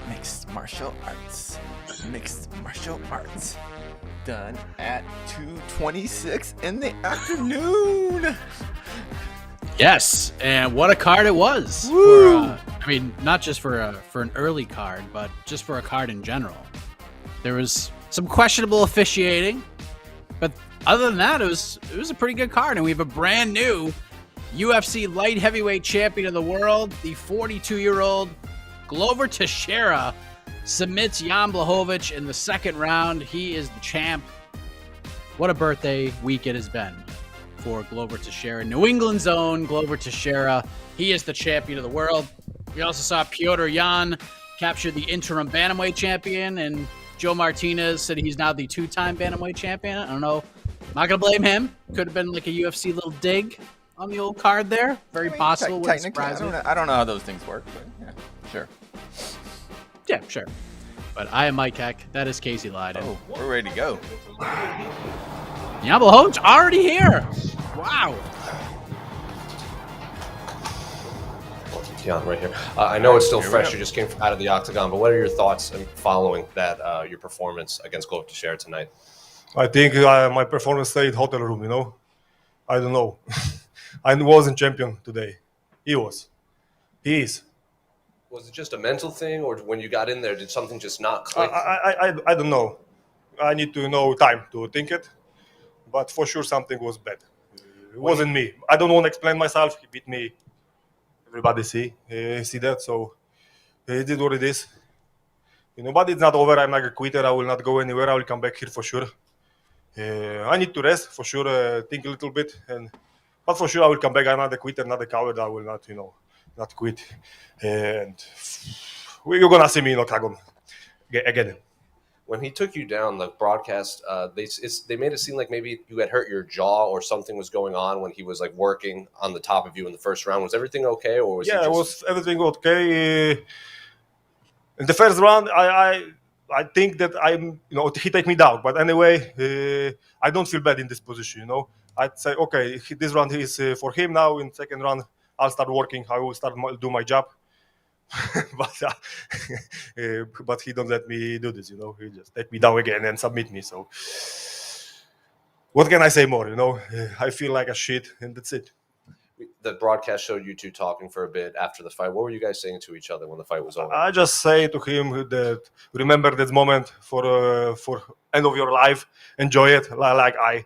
Mixed martial arts. Mixed martial arts. Done at 2:26 in the afternoon. Yes, and what a card it was. Woo! Not just for an early card, but just for a card in general. There was some questionable officiating, but other than that, it was a pretty good card. And we have a brand new UFC light heavyweight champion of the world. The 42-year-old Glover Teixeira submits Yamblahovic in the second round. He is the champ. What a birthday week it has been for Glover Teixeira. New England's own Glover Teixeira. He is the champion of the world. We also saw Petr Yan capture the interim bantamweight champion, and Joe Martinez said he's now the two-time bantamweight champion. I don't know. I'm not going to blame him. Could have been like a UFC little dig on the old card there. Very possible. Technically, I don't know how those things work, but yeah, sure. Yeah, sure. But I am Mike Heck. That is Casey Lyden. Oh, we're ready to go. Yamblahovic already here. Wow. Jan, right here. I know it's still fresh. You just came out of the octagon, but what are your thoughts following that your performance against Glover Teixeira tonight? I think my performance stayed hotel room. I don't know. I wasn't champion today. He was. He is. Was it just a mental thing, or when you got in there, did something just not click? I don't know. I need to know time to think it, but for sure something was bad. It wasn't me. I don't want to explain myself. He beat me. Everybody see that, so it is what it is. But it's not over. I'm not a quitter. I will not go anywhere. I will come back here for sure. I need to rest for sure. Think a little bit, but for sure I will come back. I'm not a quitter, not a coward. I will not, not quit. And you're gonna see me in octagon again. When he took you down, the broadcast, they made it seem like maybe you had hurt your jaw or something was going on when he was like working on the top of you in the first round. Was everything okay, or was it was everything okay? In the first round, I think that he take me down, but anyway, I don't feel bad in this position. I'd say okay, this round is for him now. In second round, I'll start working. I will start do my job. but he don't let me do this, he just take me down again and submit me. So what can I say more? I feel like a shit, and that's it. The broadcast showed you two talking for a bit after the fight. What were you guys saying to each other when the fight was over? I just say to him that remember this moment for end of your life, enjoy it like I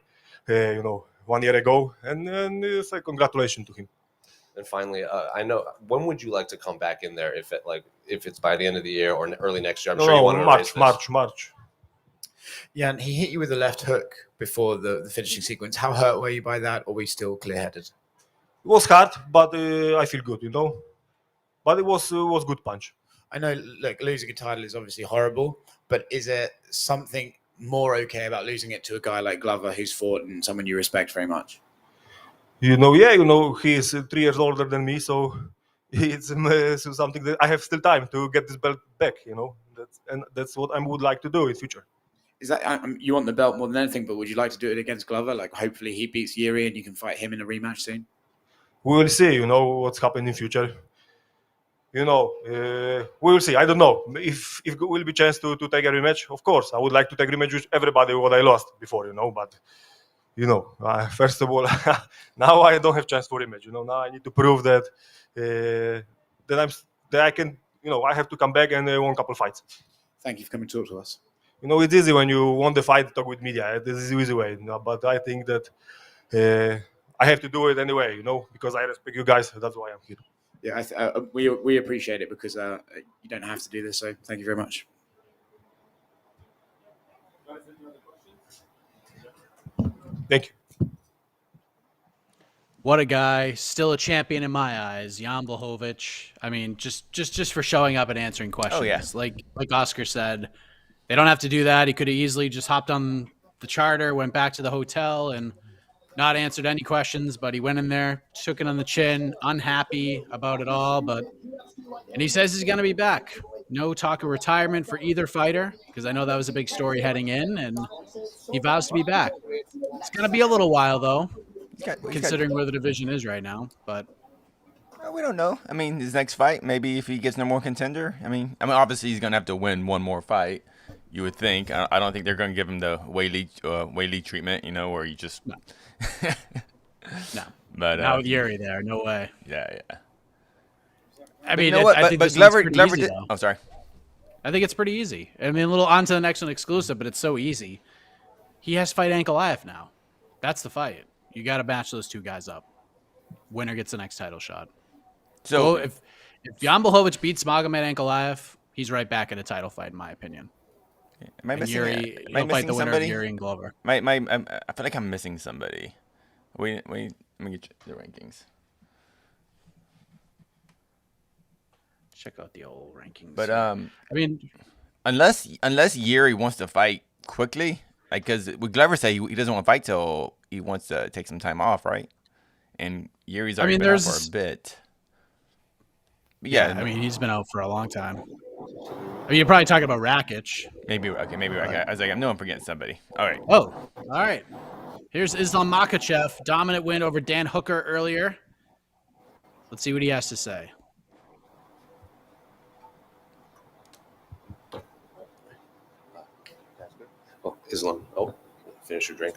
1 year ago, and say congratulations to him. And finally, I know, when would you like to come back in there? If it's by the end of the year or early next year? I'm sure you want to erase this. March. Yeah, and he hit you with a left hook before the finishing sequence. How hurt were you by that, or were you still clear-headed? It was hard, but I feel good, But it was good punch. I know, look, losing a title is obviously horrible, but is there something more okay about losing it to a guy like Glover who's fought and someone you respect very much? He is 3 years older than me, so it's something that I have still time to get this belt back, that's what I would like to do in future. Is that you want the belt more than anything, but would you like to do it against Glover? Like, hopefully he beats Yuri and you can fight him in a rematch soon? We will see, what's happening in future. We will see. I don't know if will be chance to take a rematch. Of course, I would like to take a rematch with everybody what I lost before, but. First of all, now I don't have chance for rematch. Now I need to prove that I can. I have to come back and win a couple fights. Thank you for coming to talk to us. It's easy when you want the fight, talk with media. This is the easy way. But I think that I have to do it anyway. Because I respect you guys. That's why I'm here. Yeah, we appreciate it because you don't have to do this. So thank you very much. Thank you. What a guy. Still a champion in my eyes. Yamblahovic. Just for showing up and answering questions. Oh, yeah. Like Oscar said, they don't have to do that. He could have easily just hopped on the charter, went back to the hotel, and not answered any questions. But he went in there, took it on the chin, unhappy about it all. And he says he's going to be back. No talk of retirement for either fighter, because I know that was a big story heading in, and he vows to be back. It's going to be a little while, though, considering where the division is right now. But We don't know. I mean, his next fight, maybe if he gets no more contender. I mean, obviously he's gonna have to win one more fight. You would think. I don't think they're gonna give him the Whaley treatment. Where you just. No. No. But Not with Yuri there. No way. yeah. I But mean, you know what? I think But this one's Glover pretty easy, did. though. Oh, sorry. I think it's pretty easy. I mean, a little on to the next one exclusive, but it's so easy. He has to fight Ankalaev now. That's the fight. You got to match those two guys up. Winner gets the next title shot. So if Yamblahovic beats Magomed Ankalaev, he's right back in a title fight, in my opinion. am I And missing? Yuri, Am I he'll fight missing the winner somebody? of Yuri and Glover. I feel like I'm missing somebody. Wait. Let me get the rankings. Check out the old rankings. But I mean, unless Yuri wants to fight quickly, like because with Glover say he doesn't want to fight till he wants to take some time off, right? And Yuri's already been out for a bit. But yeah, I mean, he's been out for a long time. I mean, you're probably talking about Rakic. maybe Rakic. I was like, I know I'm forgetting somebody. All right. Oh, all right. Here's Islam Makhachev, dominant win over Dan Hooker earlier. Let's see what he has to say. Oh, Islam. Oh, finish your drink.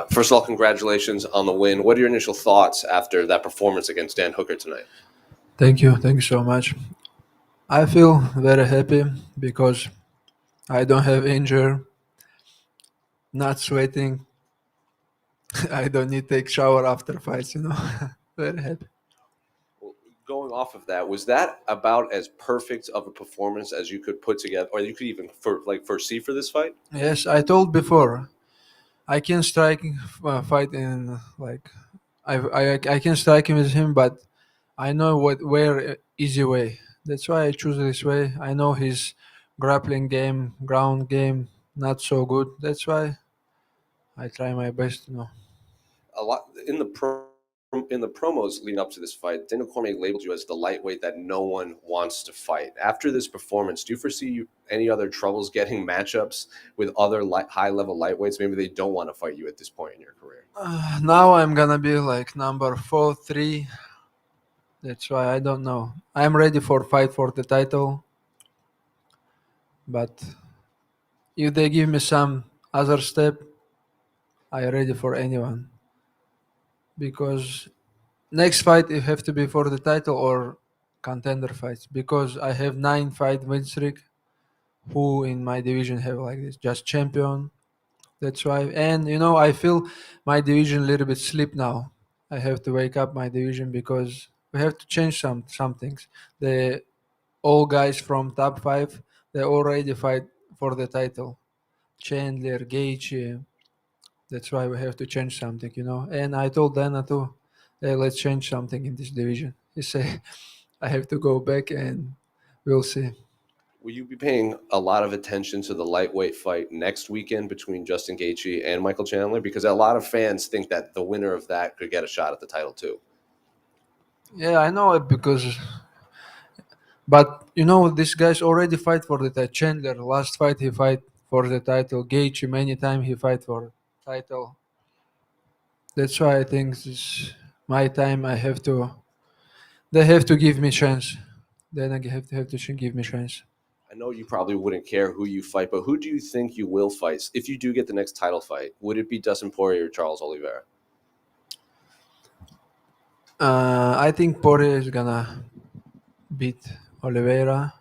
First of all, congratulations on the win. What are your initial thoughts after that performance against Dan Hooker tonight? Thank you so much. I feel very happy because I don't have injury, not sweating. I don't need to take shower after fights, Very happy. Well, going off of that, was that about as perfect of a performance as you could put together, or you could even foresee for this fight? Yes, I told before, I can strike fight in I can strike him with him, but I know where easy way. That's why I choose this way. I know his grappling game, ground game, not so good. That's why I try my best. A lot in the promos leading up to this fight, Daniel Cormier labeled you as the lightweight that no one wants to fight. After this performance, do you foresee any other troubles getting matchups with other high-level lightweights? Maybe they don't want to fight you at this point in your career. Now I'm gonna be like number 4, 3. That's why I don't know. I'm ready for fight for the title, but if they give me some other step, I'm ready for anyone. Because next fight it have to be for the title or contender fights. Because I have 9-fight win streak. Who in my division have like this? Just champion. That's why. And I feel my division a little bit sleep now. I have to wake up my division because we have to change some things. The all guys from top 5, they already fight for the title. Chandler, Gaethje. That's why we have to change something, And I told Dana too, hey, let's change something in this division. He said, I have to go back and we'll see. Will you be paying a lot of attention to the lightweight fight next weekend between Justin Gaethje and Michael Chandler? Because a lot of fans think that the winner of that could get a shot at the title too. Yeah, I know it but this guy's already fight for the title. Chandler, last fight he fight for the title. Gaethje, many times he fight for title. That's why I think this my time. They have to give me chance. Then I have to give me chance. I know you probably wouldn't care who you fight, but who do you think you will fight? If you do get the next title fight, would it be Dustin Poirier or Charles Oliveira? I think Poirier is gonna beat Oliveira,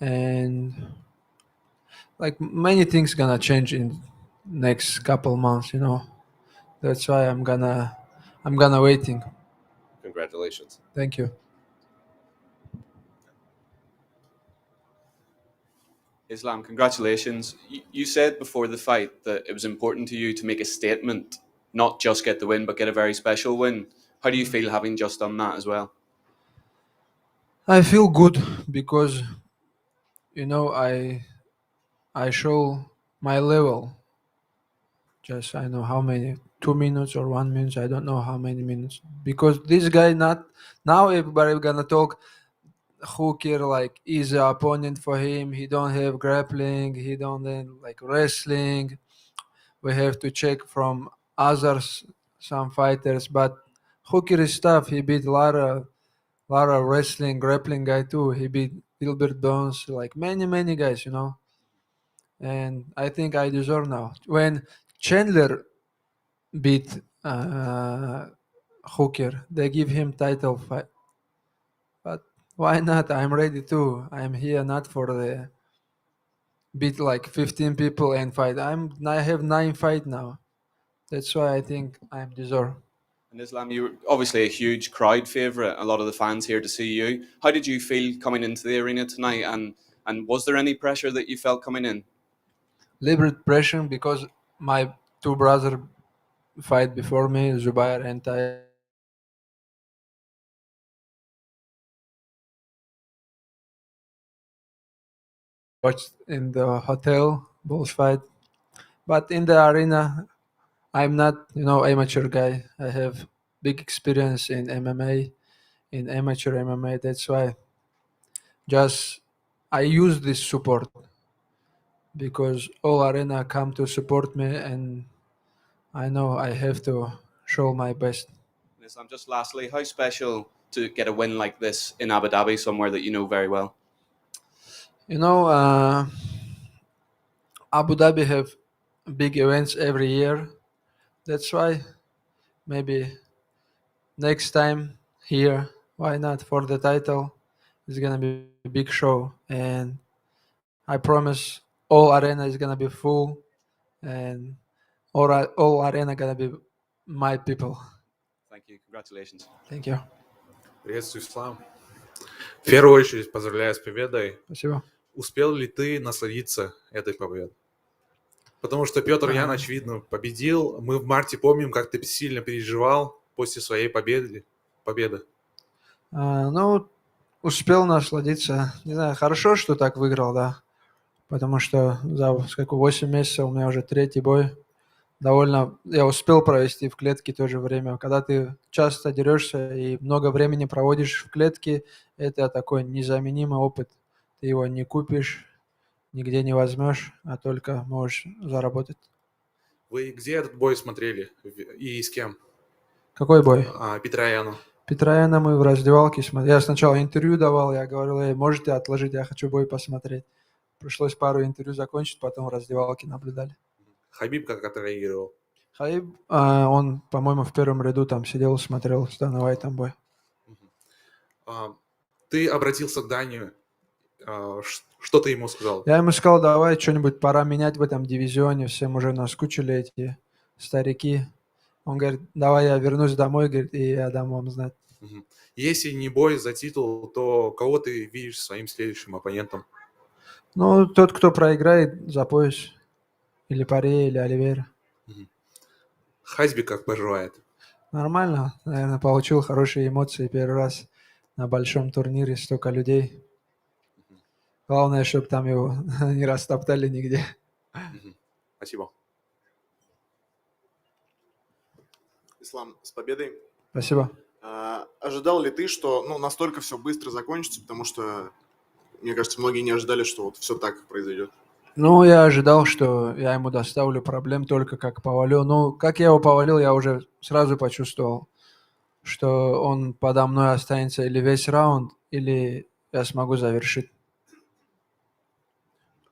and like many things gonna change in next couple months. That's why I'm gonna waiting. Congratulations. Thank you. Islam, congratulations. You said before the fight that it was important to you to make a statement, not just get the win, but get a very special win. How do you feel having just done that as well? I feel good because I show my level. Just I know how many 2 minutes or 1 minute. I don't know how many minutes because this guy not now everybody gonna talk. Hooker like is an opponent for him. He don't have grappling. He don't have like wrestling. We have to check from others, some fighters, but Hooker is tough. He beat Lara wrestling, grappling guy too. He beat Gilbert Burns, like many guys, you know. And I think I deserve now. When Chandler beat Hooker, they give him title fight. But why not? I'm ready too. I'm here not for the beat like 15 people and fight. I have 9 fight now. That's why I think I'm deserve. And Islam, you were obviously a huge crowd favourite. A lot of the fans here to see you. How did you feel coming into the arena tonight? And was there any pressure that you felt coming in? Little pressure because my 2 brothers fight before me, Zubair and Tai. Watched in the hotel both fight, but in the arena, I'm not, amateur guy. I have big experience in MMA, in amateur MMA. That's why just I use this support because all arena come to support me, and I know I have to show my best. Islam, just lastly, how special to get a win like this in Abu Dhabi, somewhere that you know very well? Abu Dhabi have big events every year. That's why maybe next time here, why not for the title? It's gonna be a big show, and I promise all arena is gonna be full, and all arena gonna be my people. Thank you. Congratulations. Thank you. Приветствую, Ислам. В первую очередь поздравляю с победой. Спасибо. Успел ли ты насладиться этой победой? Потому что Петр Ян, очевидно, победил. Мы в марте помним, как ты сильно переживал после своей победы. Успел насладиться. Не знаю, хорошо, что так выиграл, да. Потому что за 8 месяцев у меня уже 3-й бой. Я успел провести в клетке тоже время. Когда ты часто дерешься и много времени проводишь в клетке, это такой незаменимый опыт. Ты его не купишь, нигде не возьмешь, а только можешь заработать. Вы где этот бой смотрели и с кем? Какой бой? Петра Яна. Петра Яна мы в раздевалке смотрели. Я сначала интервью давал, я говорил, можете отложить, я хочу бой посмотреть. Пришлось пару интервью закончить, потом в раздевалке наблюдали. Хабиб как отреагировал? Хабиб, он, по-моему, в первом ряду там сидел, смотрел с Даной Уайтом бой. Ты обратился к Дане, что ты ему сказал? Я ему сказал, давай что-нибудь пора менять в этом дивизионе, всем уже наскучили эти старики. Он говорит, давай я вернусь домой, говорит, и я дам вам знать. Если не бой за титул, то кого ты видишь своим следующим оппонентом? Тот, кто проиграет за пояс. Или Паре, или Оливейра. Хазби как поживает? Нормально. Наверное, получил хорошие эмоции первый раз на большом турнире, столько людей. Главное, чтобы там его не растоптали нигде. Спасибо. Ислам, с победой. Спасибо. Ожидал ли ты, что настолько все быстро закончится, потому что, мне кажется, многие не ожидали, что вот все так произойдет? Я ожидал, что я ему доставлю проблем только как повалю. Как я его повалил, я уже сразу почувствовал, что он подо мной останется или весь раунд, или я смогу завершить.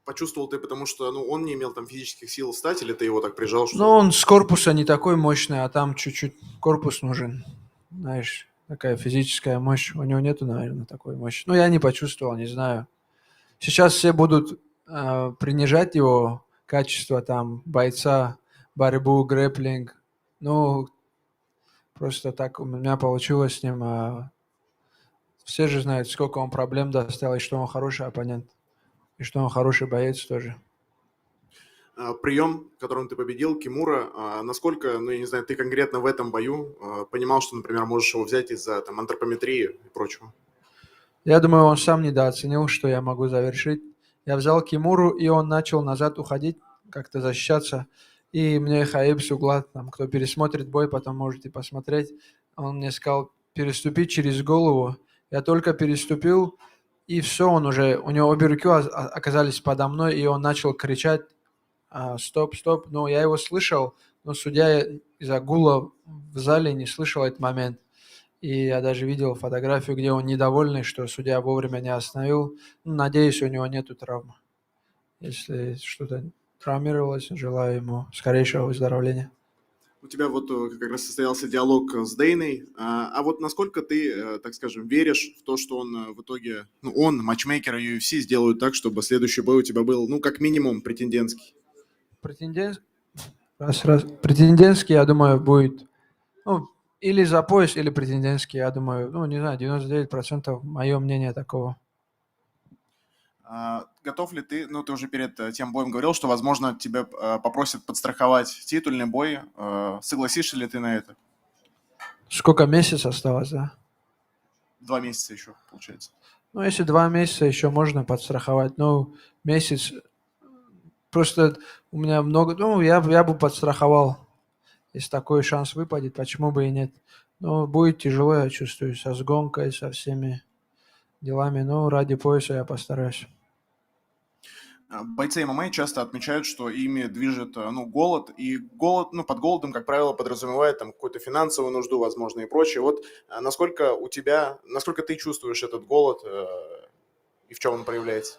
Почувствовал ты, потому что он не имел там физических сил встать, или ты его так прижал? Что... Он с корпуса не такой мощный, а там чуть-чуть корпус нужен. Знаешь, такая физическая мощь. У него нету, наверное, такой мощи. Я не почувствовал, не знаю. Сейчас все будут принижать его качество там бойца, борьбу, грэпплинг. Просто так у меня получилось с ним. Все же знают, сколько он проблем доставил, и что он хороший оппонент, и что он хороший боец тоже. Прием, которым ты победил, Кимура, насколько, я не знаю, ты конкретно в этом бою понимал, что, например, можешь его взять из-за там антропометрии и прочего? Я думаю, он сам недооценил, что я могу завершить. Я взял Кимуру, и он начал назад уходить, как-то защищаться. И мне Хаиб с угла, кто пересмотрит бой, потом можете посмотреть, он мне сказал переступить через голову. Я только переступил, и все, у него обе руки оказались подо мной, и он начал кричать: стоп, стоп. Я его слышал, Но судья из-за гула в зале не слышал этот момент. И я даже видел фотографию, где он недовольный, что судья вовремя не остановил. Ну, надеюсь, у него нету травмы. Если что-то травмировалось, желаю ему скорейшего выздоровления. У тебя вот как раз состоялся диалог с Дейной. А вот насколько ты, так скажем, веришь в то, что он в итоге, ну, он, матчмейкер и UFC, сделают так, чтобы следующий бой у тебя был, ну, как минимум, претендентский? Претендентский, я думаю, будет, ну, или за пояс, или претендентский, я думаю, ну, не знаю, 99% мое мнение такого. Готов ли ты, ну, ты уже перед тем боем говорил, что, возможно, тебя попросят подстраховать титульный бой. Согласишься ли ты на это? Сколько месяцев осталось, да? 2 месяца еще, получается. Ну, если 2 месяца еще можно подстраховать, ну, месяц, просто у меня много, ну, я бы подстраховал, если такой шанс выпадет, почему бы и нет. Но будет тяжело, я чувствую, со сгонкой, со всеми делами, но ради пояса я постараюсь. Бойцы ММА часто отмечают, что ими движет, ну, голод, и голод, ну, под голодом, как правило, подразумевает там какую-то финансовую нужду, возможно, и прочее. Вот насколько у тебя, насколько ты чувствуешь этот голод и в чем он проявляется?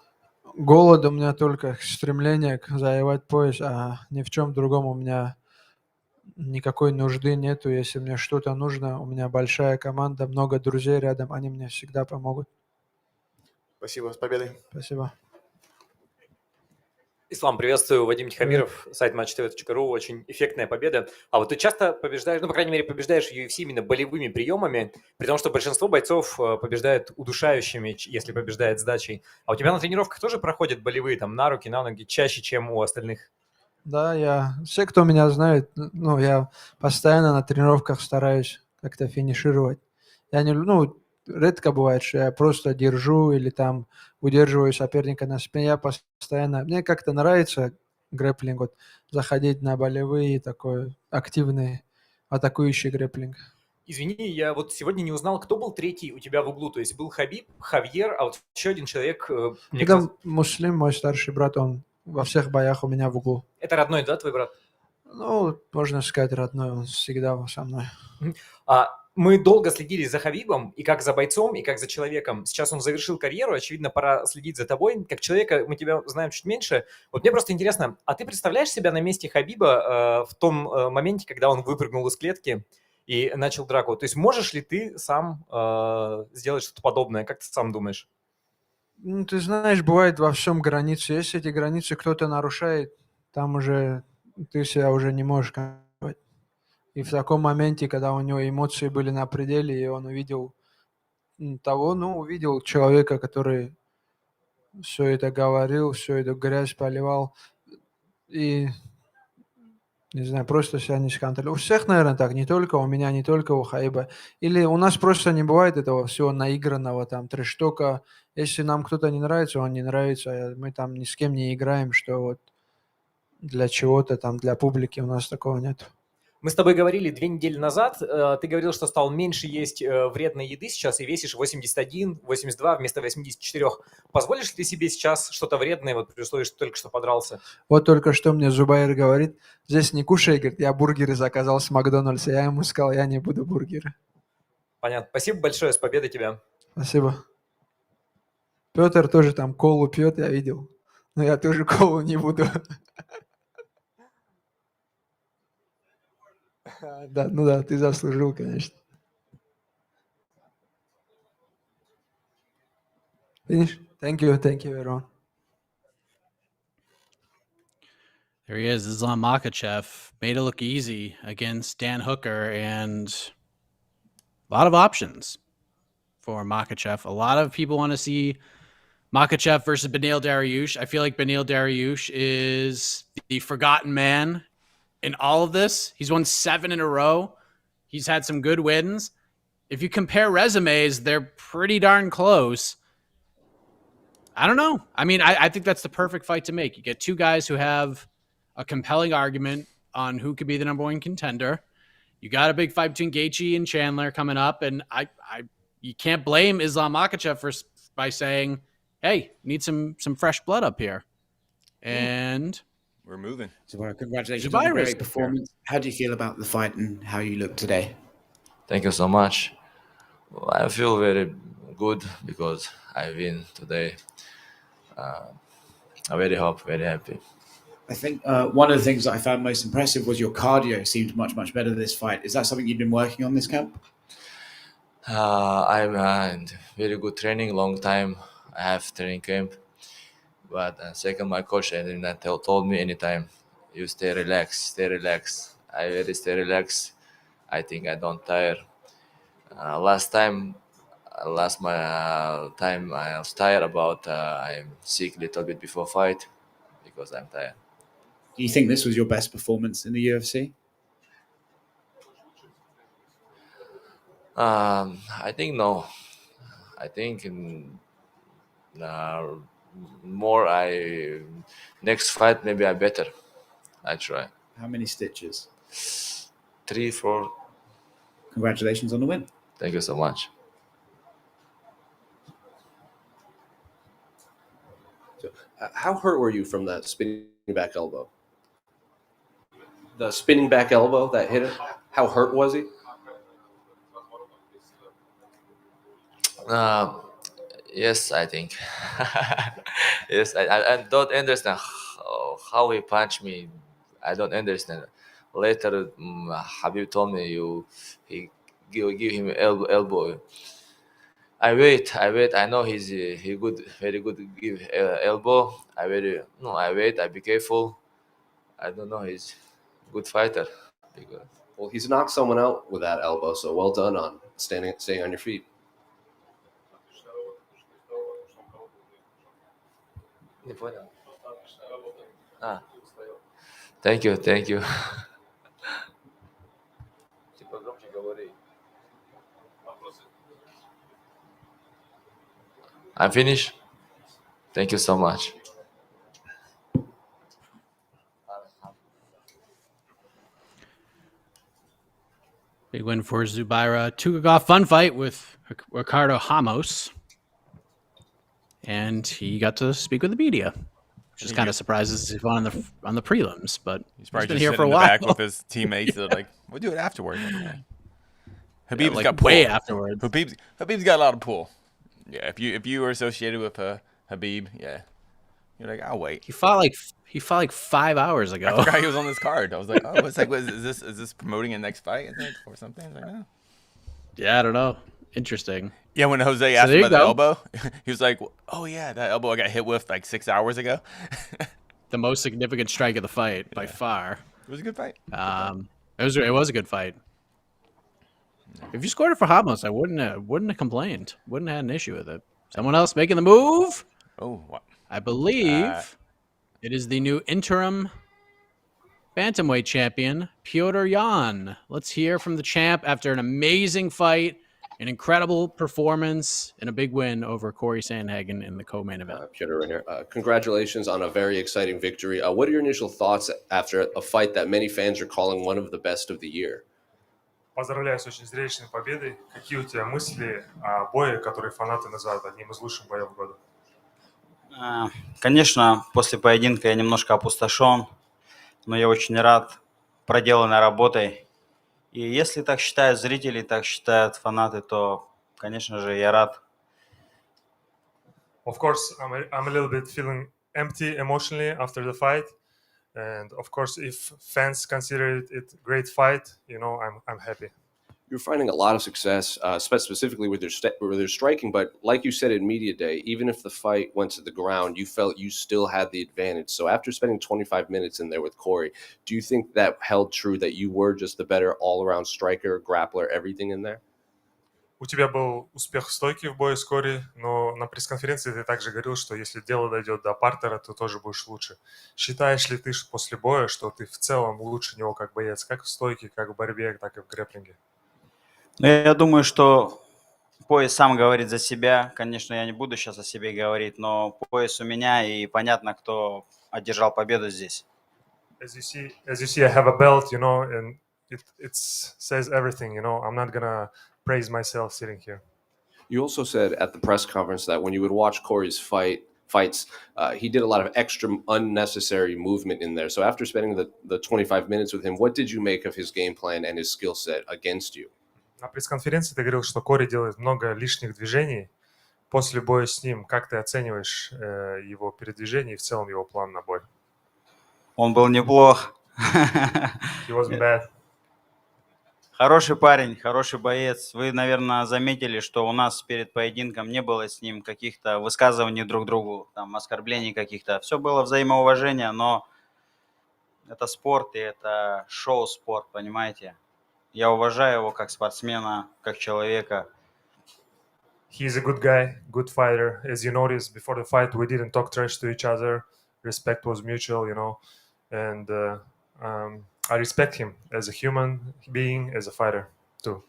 Голод у меня только стремление завоевать пояс, а ни в чем другом у меня никакой нужды нету. Если мне что-то нужно, у меня большая команда, много друзей рядом, они мне всегда помогут. Спасибо, с победой. Спасибо. Ислам, приветствую, Вадим Тихомиров, сайт matchtv.ru, очень эффектная победа. А вот ты часто побеждаешь, ну, по крайней мере, побеждаешь в UFC именно болевыми приемами, при том, что большинство бойцов побеждают удушающими, если побеждает сдачей. А у тебя на тренировках тоже проходят болевые, там, на руки, на ноги, чаще, чем у остальных? Да, все, кто меня знает, ну, я постоянно на тренировках стараюсь как-то финишировать. Я не, ну, редко бывает, что я просто держу или там удерживаю соперника на спине. Я постоянно, мне как-то нравится грэпплинг, вот, заходить на болевые, такой активный, атакующий грэпплинг. Извини, я вот сегодня не узнал, кто был третий у тебя в углу. То есть был Хабиб, Хавьер, а вот еще один человек. Это Муслим, мой старший брат, он во всех боях у меня в углу. Это родной, да, твой брат? Ну, можно сказать, родной, он всегда со мной. Мы долго следили за Хабибом, и как за бойцом, и как за человеком. Сейчас он завершил карьеру, очевидно, пора следить за тобой. Как человека мы тебя знаем чуть меньше. Вот мне просто интересно, а ты представляешь себя на месте Хабиба в том моменте, когда он выпрыгнул из клетки и начал драку? То есть можешь ли ты сам сделать что-то подобное? Как ты сам думаешь? Ну, ты знаешь, бывает во всем границы. Если эти границы кто-то нарушает, там уже ты себя уже не можешь контролировать. И в таком моменте, когда у него эмоции были на пределе, и он увидел увидел человека, который все это говорил, все эту грязь поливал, и, не знаю, просто себя не сконтролировал. У всех, наверное, так, не только у меня, не только у Хаиба. Или у нас просто не бывает этого всего наигранного, там, трэш-тока. Если нам кто-то не нравится, он не нравится, мы там ни с кем не играем, что вот для чего-то там, для публики у нас такого нет. Мы с тобой говорили 2 недели назад, ты говорил, что стал меньше есть вредной еды сейчас и весишь 81, 82 вместо 84. Позволишь ли ты себе сейчас что-то вредное, вот при условии, что только что подрался? Вот только что мне Зубайр говорит, здесь не кушай, говорит, я бургеры заказал с Макдональдса. Я ему сказал, я не буду бургеры. Понятно. Спасибо большое, с победой тебя. Спасибо. Петр тоже там колу пьет, я видел. Но я тоже колу не буду. Да, ну да, ты заслужил, конечно. Finish? Thank you, everyone. There he is, Islam Makhachev. Made it look easy against Dan Hooker, and a lot of options for Makhachev. A lot of people want to see Makhachev versus Beneil Dariush. I feel like Beneil Dariush is the forgotten man in all of this. He's won 7 in a row. He's had some good wins. If you compare resumes, they're pretty darn close. I don't know. I mean, I think that's the perfect fight to make. You get two guys who have a compelling argument on who could be the number 1 contender. You got a big fight between Gaethje and Chandler coming up, and you can't blame Islam Makhachev by saying, "Hey, need some fresh blood up here." And We're moving. Zubaira, congratulations on a great performance. How do you feel about the fight and how you look today? Thank you so much. Well, I feel very good because I win today. I'm very happy. I think one of the things that I found most impressive was your cardio seemed much better this fight. Is that something you've been working on this camp? I'm in very good training, long time. I have training camp. But second, my coach told me anytime, you stay relaxed. I really stay relaxed. I think I don't tire. Last time I was tired about I'm sick a little bit before fight because I'm tired. Do you think this was your best performance in the UFC? I think no. I think next fight maybe I better. I try. How many stitches? 3, 4. Congratulations on the win. Thank you so much. So, how hurt were you from that spinning back elbow? The spinning back elbow that hit him, how hurt was he? Yes, I think. Yes, I don't understand how he punched me. I don't understand. Later, Habib told me he give him elbow. I wait. I know he good, very good give elbow. I wait. I be careful. I don't know. He's good fighter. Well, he's knocked someone out with that elbow, so well done on staying on your feet. Thank you. I'm finished. Thank you so much. Big win for Zubaira Tukhugov. Fun fight with Ricardo Ramos. And he got to speak with the media, which is kind of surprises he's on the prelims, but he's probably been just here for a in while. the back with his teammates. They're like, we'll do it afterwards. Habib's got pull. Way afterwards. Habib's got a lot of pull. Yeah, if you were associated with Habib, yeah, you're like, I'll wait. He fought like 5 hours ago. I forgot he was on this card. I was like, oh, it's like, is this promoting a next fight or something? I was like, no. Yeah, I don't know. Interesting. Yeah, when Jose asked about the elbow, he was like, oh yeah, that elbow I got hit with like 6 hours ago. The most significant strike of the fight by far. It was a good fight. It was a good fight. If you scored it for Ramos, I wouldn't have complained. Wouldn't have had an issue with it. Someone else making the move. Oh, what? I believe it is the new interim bantamweight champion, Piotr Jan. Let's hear from the champ after an amazing fight, an incredible performance, and a big win over Corey Sandhagen in the co-main event. Piotr right here. Congratulations on a very exciting victory. What are your initial thoughts after a fight that many fans are calling one of the best of the year? Поздравляю с очень зрелищной победой. Какие у тебя мысли о бое, который фанаты называют одним из лучших боев года? Конечно, после поединка я немножко опустошен, но я очень рад проделанной работой. И если так считают зрители, так считают фанаты, то, конечно же, я рад. Of course, I'm a little bit feeling empty emotionally after the fight. And of course, if fans consider it a great fight, I'm happy. You're finding a lot of success, specifically with their striking. But like you said in media day, even if the fight went to the ground, you felt you still had the advantage. So after spending 25 minutes in there with Corey, do you think that held true, that you were just the better all-around striker, grappler, everything in there? У тебя был успех в стойке в бою с Кори, но на пресс-конференции ты также говорил, что если дело дойдет до партера, то тоже будешь лучше. Считаешь ли ты после боя, что ты в целом лучше него как боец, как в стойке, как в борьбе, так и в грэпплинге? Я думаю, что пояс сам говорит за себя. Конечно, я не буду сейчас о себе говорить, но пояс у меня, и понятно, кто одержал победу здесь. As you see, I have a belt, and it says everything, I'm not gonna praise myself sitting here. You also said at the press conference that when you would watch Corey's fight, fights, he did a lot of extra unnecessary movement in there. So after spending the 25 minutes with him, what did you make of his game plan and his skill set against you? На пресс-конференции ты говорил, что Кори делает много лишних движений. После боя с ним, как ты оцениваешь его передвижение и в целом его план на бой? Он был неплох. He wasn't bad. Хороший парень, хороший боец. Вы, наверное, заметили, что у нас перед поединком не было с ним каких-то высказываний друг другу, там, оскорблений каких-то. Все было взаимоуважение, но это спорт и это шоу-спорт, понимаете? Я уважаю его как спортсмена, как человека. He's a good guy, good fighter. As you noticed, before the fight, we didn't talk trash to each other. Respect was mutual, you know. And I respect him as a human being, as a fighter, too.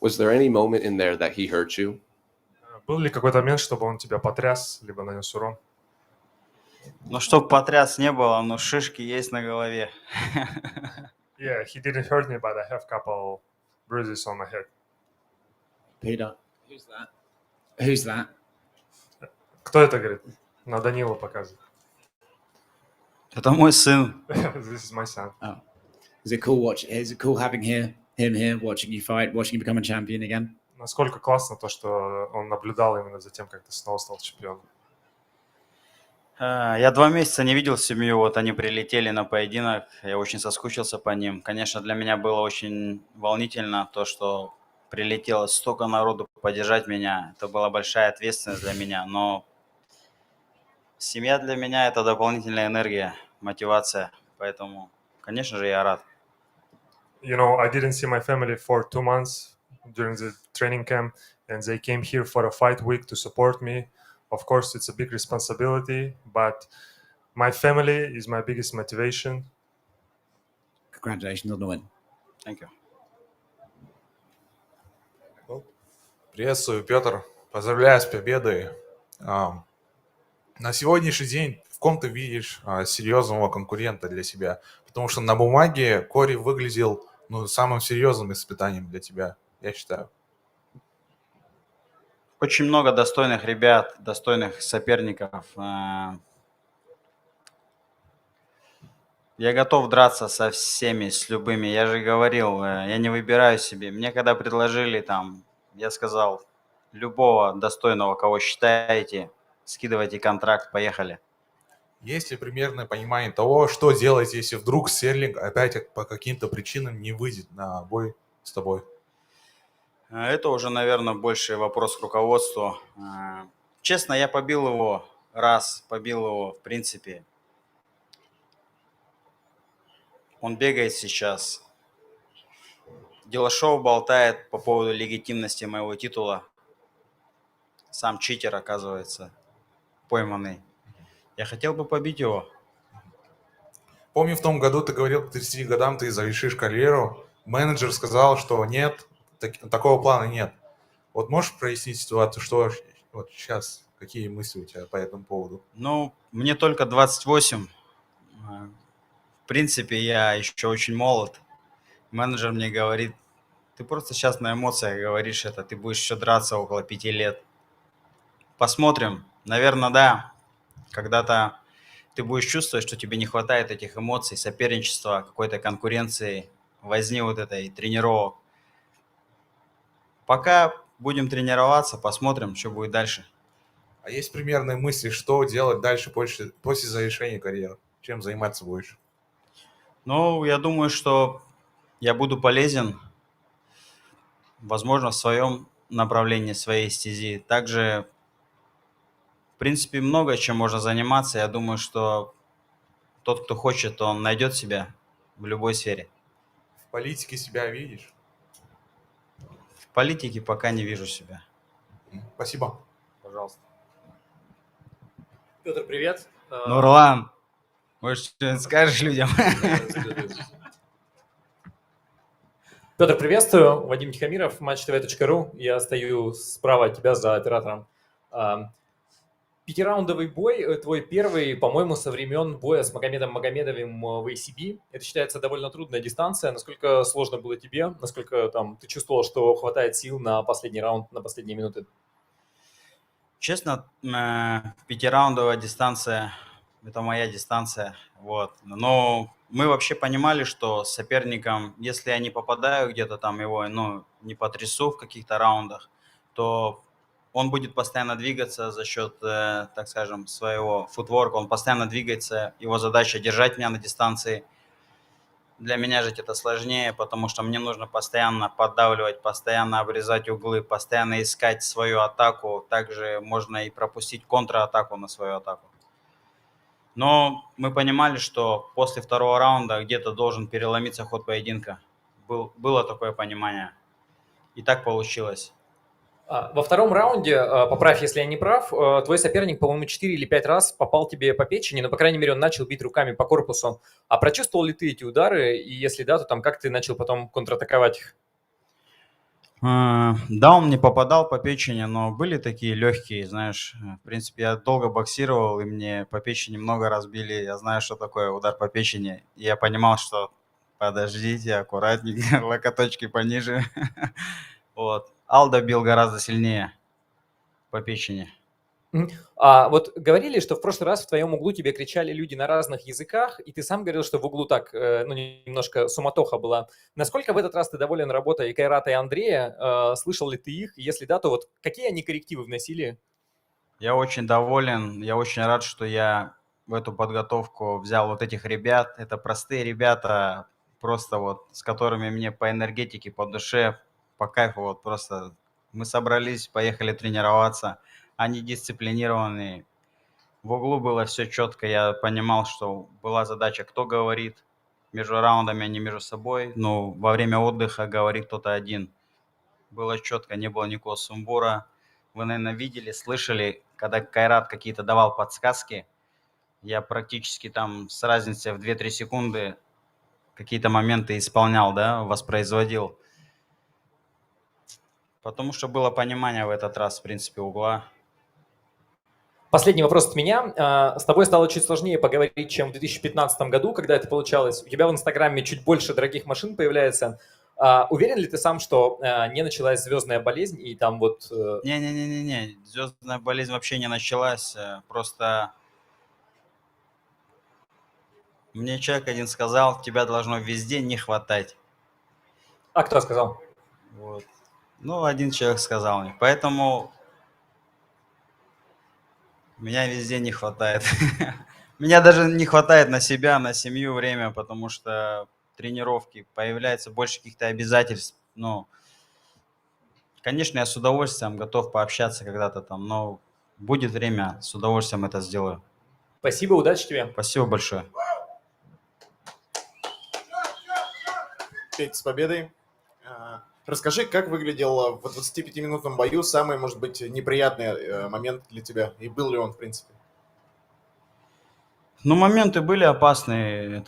Was there any moment in there that he hurt you? Был ли какой-то момент, чтобы он тебя потряс, либо нанес урон? Ну, чтоб потряс не было, но шишки есть на голове. Yeah, he didn't hurt me, but I have a couple bruises on my head. Peter, who's that? Who's that? Кто это говорит? На Данилу показывает. Это мой сын. This is my son. Oh, is it cool having him here, watching you fight, watching you become a champion again? Насколько классно то, что он наблюдал именно за тем, как ты снова стал чемпионом. Я 2 месяца не видел семью, вот они прилетели на поединок, я очень соскучился по ним. Конечно, для меня было очень волнительно то, что прилетело столько народу поддержать меня. Это была большая ответственность для меня, но семья для меня – это дополнительная энергия, мотивация, поэтому, конечно же, я рад. You know, I didn't see my family for 2 months during the training camp, and they came here for a fight week to support me. Of course, it's a big responsibility, but my family is my biggest motivation. Congratulations on the win. Thank you. Приветствую, Петр. Поздравляю с победой. На сегодняшний день в ком ты видишь серьезного конкурента для себя? Потому что на бумаге Кори выглядел самым серьезным испытанием для тебя, я считаю. Очень много достойных ребят, достойных соперников. Я готов драться со всеми, с любыми. Я же говорил, я не выбираю себе. Мне когда предложили там, я сказал, любого достойного, кого считаете, скидывайте контракт, поехали. Есть ли примерное понимание того, что делать, если вдруг Стерлинг опять по каким-то причинам не выйдет на бой с тобой? Это уже, наверное, больше вопрос к руководству. Честно, я побил его в принципе. Он бегает сейчас. Делошоу болтает по поводу легитимности моего титула. Сам читер, оказывается, пойманный. Я хотел бы побить его. Помню, в том году ты говорил, к 30 годам ты завершишь карьеру. Менеджер сказал, что нет, такого плана нет. Вот можешь прояснить ситуацию, что вот сейчас, какие мысли у тебя по этому поводу? Ну, мне только 28. В принципе, я еще очень молод. Менеджер мне говорит, ты просто сейчас на эмоциях говоришь это, ты будешь еще драться около 5 лет. Посмотрим. Наверное, да. Когда-то ты будешь чувствовать, что тебе не хватает этих эмоций, соперничества, какой-то конкуренции, возни вот этой тренировок. Пока будем тренироваться, посмотрим, что будет дальше. А есть примерные мысли, что делать дальше после завершения карьеры? Чем заниматься будешь? Ну, я думаю, что я буду полезен, возможно, в своем направлении, своей стези. Также, в принципе, много чем можно заниматься. Я думаю, что тот, кто хочет, он найдет себя в любой сфере. В политике себя видишь? В политике пока не вижу себя. Спасибо. Пожалуйста. Петр, привет. Нурлан, может, что-нибудь скажешь людям? Петр, приветствую. Вадим Тихомиров, matchtv.ru. Я стою справа от тебя за оператором. 5-раундовый бой, твой первый, по-моему, со времен боя с Магомедом Магомедовым в ACB. Это считается довольно трудная дистанция. Насколько сложно было тебе? Насколько там ты чувствовал, что хватает сил на последний раунд, на последние минуты? Честно, 5-раундовая дистанция – это моя дистанция. Вот. Но мы вообще понимали, что с соперником, если я не попадаю где-то там его, не потрясу в каких-то раундах, то он будет постоянно двигаться за счет, так скажем, своего футворка. Он постоянно двигается, его задача держать меня на дистанции. Для меня же это сложнее, потому что мне нужно постоянно поддавливать, постоянно обрезать углы, постоянно искать свою атаку. Также можно и пропустить контратаку на свою атаку. Но мы понимали, что после второго раунда где-то должен переломиться ход поединка. Было такое понимание. И так получилось. Во втором раунде, поправь, если я не прав, твой соперник, по-моему, 4 или 5 раз попал тебе по печени, но, по крайней мере, он начал бить руками по корпусу. А прочувствовал ли ты эти удары? И если да, то там как ты начал потом контратаковать их? Да, он не попадал по печени, но были такие легкие, знаешь. В принципе, я долго боксировал, и мне по печени много раз били. Я знаю, что такое удар по печени. И я понимал, что подождите, аккуратненько, локоточки пониже. Вот. Алдо бил гораздо сильнее по печени. А вот говорили, что в прошлый раз в твоем углу тебе кричали люди на разных языках, и ты сам говорил, что в углу так, немножко суматоха была. Насколько в этот раз ты доволен работой Кайрата и Андрея? Слышал ли ты их? Если да, то вот какие они коррективы вносили? Я очень доволен, я очень рад, что я в эту подготовку взял вот этих ребят. Это простые ребята, просто вот с которыми мне по энергетике, по душе, по кайфу вот просто мы собрались, поехали тренироваться. Они дисциплинированные. В углу было все четко. Я понимал, что была задача, кто говорит между раундами, а не между собой. Но во время отдыха говорит кто-то один. Было четко, не было никакого сумбура. Вы, наверное, видели, слышали, когда Кайрат какие-то давал подсказки. Я практически там с разницей в 2-3 секунды какие-то моменты исполнял, да, воспроизводил. Потому что было понимание в этот раз, в принципе, угла. Последний вопрос от меня. С тобой стало чуть сложнее поговорить, чем в 2015 году, когда это получалось. У тебя в Инстаграме чуть больше дорогих машин появляется. Уверен ли ты сам, что не началась звездная болезнь и там вот... Не, звездная болезнь вообще не началась. Просто мне человек один сказал, тебя должно везде не хватать. А кто сказал? Вот. Ну, один человек сказал мне. Поэтому меня везде не хватает. Меня даже не хватает на себя, на семью время, потому что тренировки, появляется больше каких-то обязательств. Ну, конечно, я с удовольствием готов пообщаться когда-то там, но будет время, с удовольствием это сделаю. Спасибо, удачи тебе. Спасибо большое. Петь, с победой. Расскажи, как выглядел в 25-минутном бою самый, может быть, неприятный момент для тебя? И был ли он, в принципе? Ну, моменты были опасные,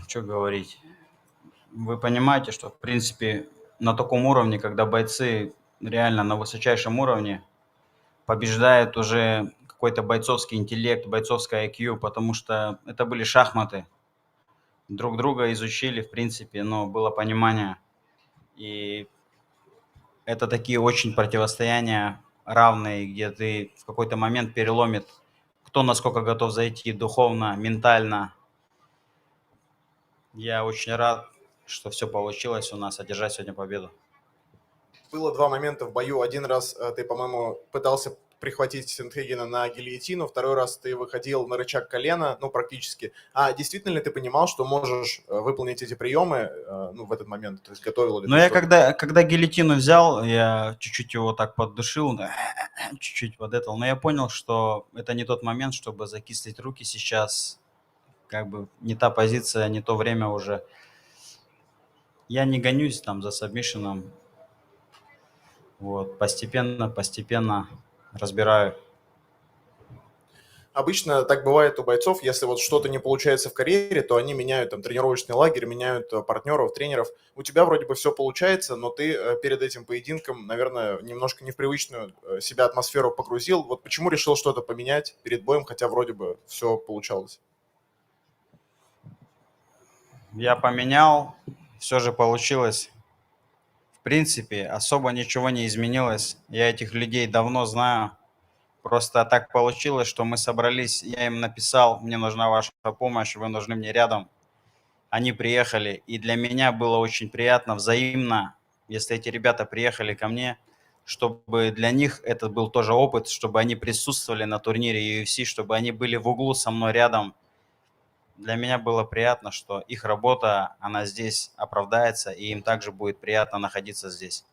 что говорить. Вы понимаете, что, в принципе, на таком уровне, когда бойцы реально на высочайшем уровне, побеждает уже какой-то бойцовский интеллект, бойцовское IQ, потому что это были шахматы. Друг друга изучили, в принципе, но было понимание. И это такие очень противостояния равные, где ты в какой-то момент переломит, кто насколько готов зайти духовно, ментально. Я очень рад, что все получилось у нас, одержать сегодня победу. Было два момента в бою. Один раз ты, по-моему, пытался прихватить Сентхегена на гильотину, второй раз ты выходил на рычаг колена, ну, практически. А действительно ли ты понимал, что можешь выполнить эти приемы, в этот момент? То есть готовил ли ты? Ну, я когда гильотину взял, я чуть-чуть его так поддушил, чуть-чуть подэтал, но я понял, что это не тот момент, чтобы закислить руки сейчас. Как бы не та позиция, не то время уже. Я не гонюсь там за сабмишеном. Вот, постепенно разбираю. Обычно так бывает у бойцов, если вот что-то не получается в карьере, то они меняют там тренировочный лагерь, меняют партнеров, тренеров. У тебя вроде бы все получается, но ты перед этим поединком, наверное, немножко не в привычную себя атмосферу погрузил. Вот почему решил что-то поменять перед боем, хотя вроде бы все получалось? Я поменял, все же получилось. В принципе, особо ничего не изменилось. Я этих людей давно знаю. Просто так получилось, что мы собрались, я им написал, мне нужна ваша помощь, вы нужны мне рядом. Они приехали, и для меня было очень приятно, взаимно, если эти ребята приехали ко мне, чтобы для них это был тоже опыт, чтобы они присутствовали на турнире UFC, чтобы они были в углу со мной рядом. Для меня было приятно, что их работа, она здесь оправдается, и им также будет приятно находиться здесь.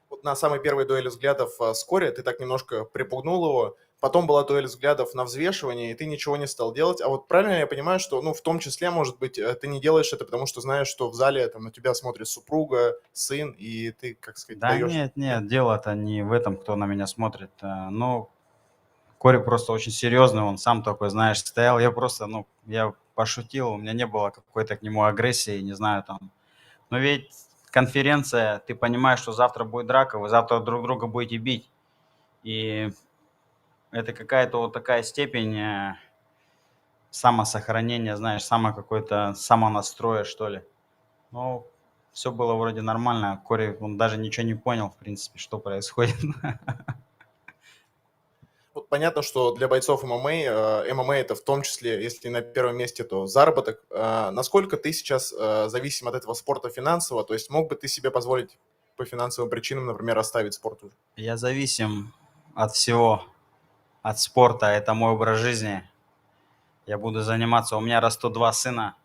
Вот на самой первой дуэли взглядов с Кори ты так немножко припугнул его, потом была дуэль взглядов на взвешивание, и ты ничего не стал делать. А вот правильно я понимаю, что, ну, в том числе, может быть, ты не делаешь это, потому что знаешь, что в зале там на тебя смотрит супруга, сын, и ты, как сказать, Да даешь... нет, дело-то не в этом, кто на меня смотрит. Ну, Кори просто очень серьезный, он сам такой, знаешь, стоял. Я просто, я пошутил, у меня не было какой-то к нему агрессии, не знаю, там. Но ведь конференция, ты понимаешь, что завтра будет драка, вы завтра друг друга будете бить. И это какая-то вот такая степень самосохранения, знаешь, самонастроя, что ли. Ну, все было вроде нормально. Кори, он даже ничего не понял, в принципе, что происходит. Вот понятно, что для бойцов ММА, ММА это в том числе, если на первом месте, то заработок. Насколько ты сейчас зависим от этого спорта финансово? То есть мог бы ты себе позволить по финансовым причинам, например, оставить спорт уже? Я зависим от всего, от спорта. Это мой образ жизни. Я буду заниматься. У меня растут 2 сына.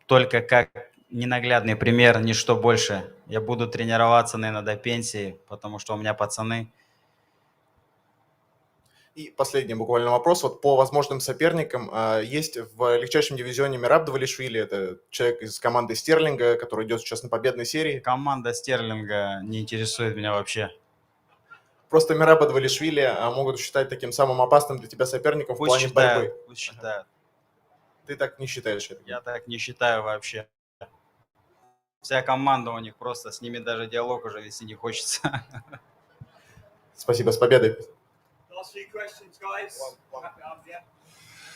Только как ненаглядный пример, ничто больше. Я буду тренироваться, наверное, до пенсии, потому что у меня пацаны. И последний буквально вопрос. Вот по возможным соперникам есть в легчайшем дивизионе Мераб Давалишвили, это человек из команды Стерлинга, который идет сейчас на победной серии. Команда Стерлинга не интересует меня вообще. Просто Мераба Давалишвили могут считать таким самым опасным для тебя соперником в плане борьбы. Пусть считают. Ты так не считаешь это? Я так не считаю вообще. Вся команда у них просто, с ними даже диалог уже вести не хочется. Спасибо, с победой.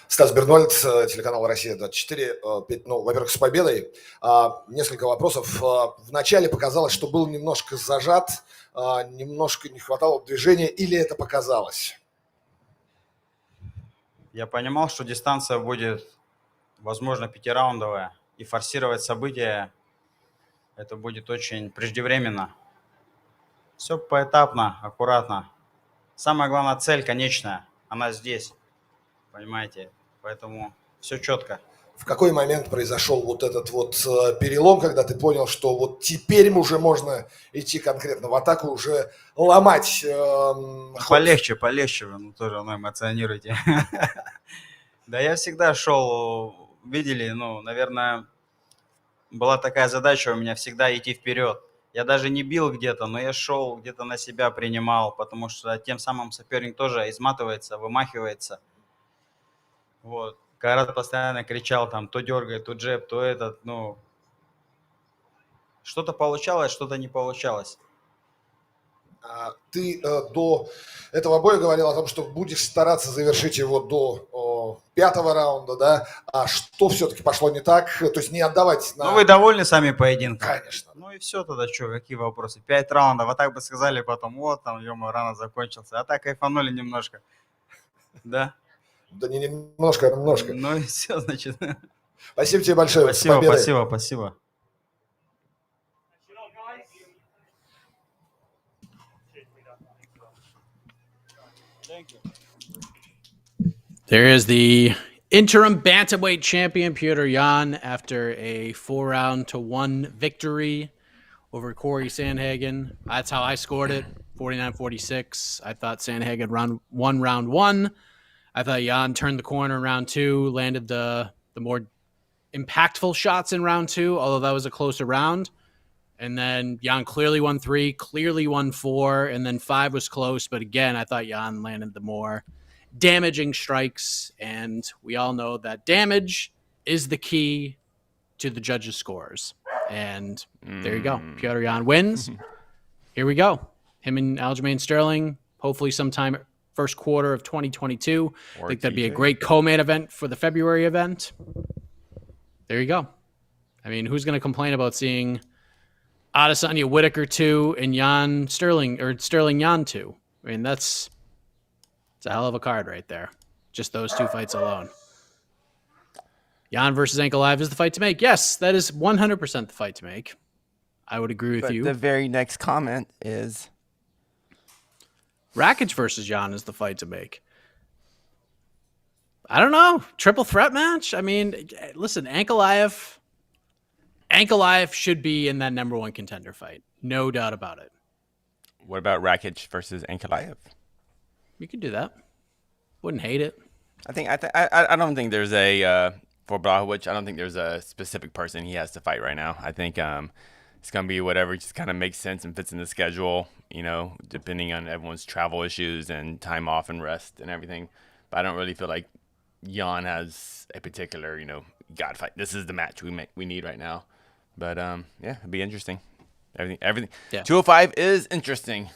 Стас Бернольд, телеканал «Россия-24». Ну, во-первых, с победой. Несколько вопросов. Вначале показалось, что был немножко зажат, немножко не хватало движения, или это показалось? Я понимал, что дистанция будет, возможно, 5-раундовая, и форсировать события это будет очень преждевременно. Все поэтапно, аккуратно. Самая главная цель, конечная, она здесь, понимаете, поэтому все четко. В какой момент произошел вот этот вот перелом, когда ты понял, что вот теперь уже можно идти конкретно в атаку, уже ломать? Полегче, вы тоже эмоционируете. Да я всегда шел, видели, наверное, была такая задача у меня всегда идти вперед. Я даже не бил где-то, но я шел, где-то на себя принимал, потому что тем самым соперник тоже изматывается, вымахивается. Вот. Карат постоянно кричал, там, то дергает, то джеб, то этот, что-то получалось, что-то не получалось. Ты до этого боя говорил о том, что будешь стараться завершить его до 5-го раунда, да? А что все-таки пошло не так? То есть не отдавать на... Вы довольны сами поединком? Конечно. Ну и все тогда, что, какие вопросы? 5 раундов, а так бы сказали потом, вот там, ё-моё, рано закончился. А так кайфанули немножко. Да? Да не немножко, а немножко. Ну и все, значит. Спасибо тебе большое. Спасибо. There is the interim bantamweight champion, Petr Yan, after a 4-1 victory over Corey Sandhagen. That's how I scored it, 49-46. I thought Sandhagen won round 1. I thought Yan turned the corner in round 2, landed the more impactful shots in round 2, although that was a closer round. And then Yan clearly won 3, clearly won 4, and then 5 was close. But again, I thought Yan landed the more damaging strikes, and we all know that damage is the key to the judges' scores. And there you go. Petr Yan wins. Here we go. Him and Aljamain Sterling, hopefully sometime first quarter of 2022. I think that'd be a great co-main event for the February event. There you go. I mean, who's going to complain about seeing Adesanya Whitaker 2 and Jan Sterling Jan 2. I mean, it's a hell of a card right there. Just those 2 fights alone. Jan versus Ankalaev is the fight to make. Yes, that is 100% the fight to make. I would agree with you. The very next comment is Rakic versus Jan is the fight to make. I don't know. Triple threat match? I mean, listen, Ankalaev should be in that number 1 contender fight. No doubt about it. What about Rakic versus Ankalaev? You could do that. Wouldn't hate it. I don't think there's a for Blachowicz. I don't think there's a specific person he has to fight right now. I think it's gonna be whatever just kind of makes sense and fits in the schedule. You know, depending on everyone's travel issues and time off and rest and everything. But I don't really feel like Jan has a particular, God fight. This is the match we need right now. But yeah, it'd be interesting. Everything. Yeah. 205 is interesting.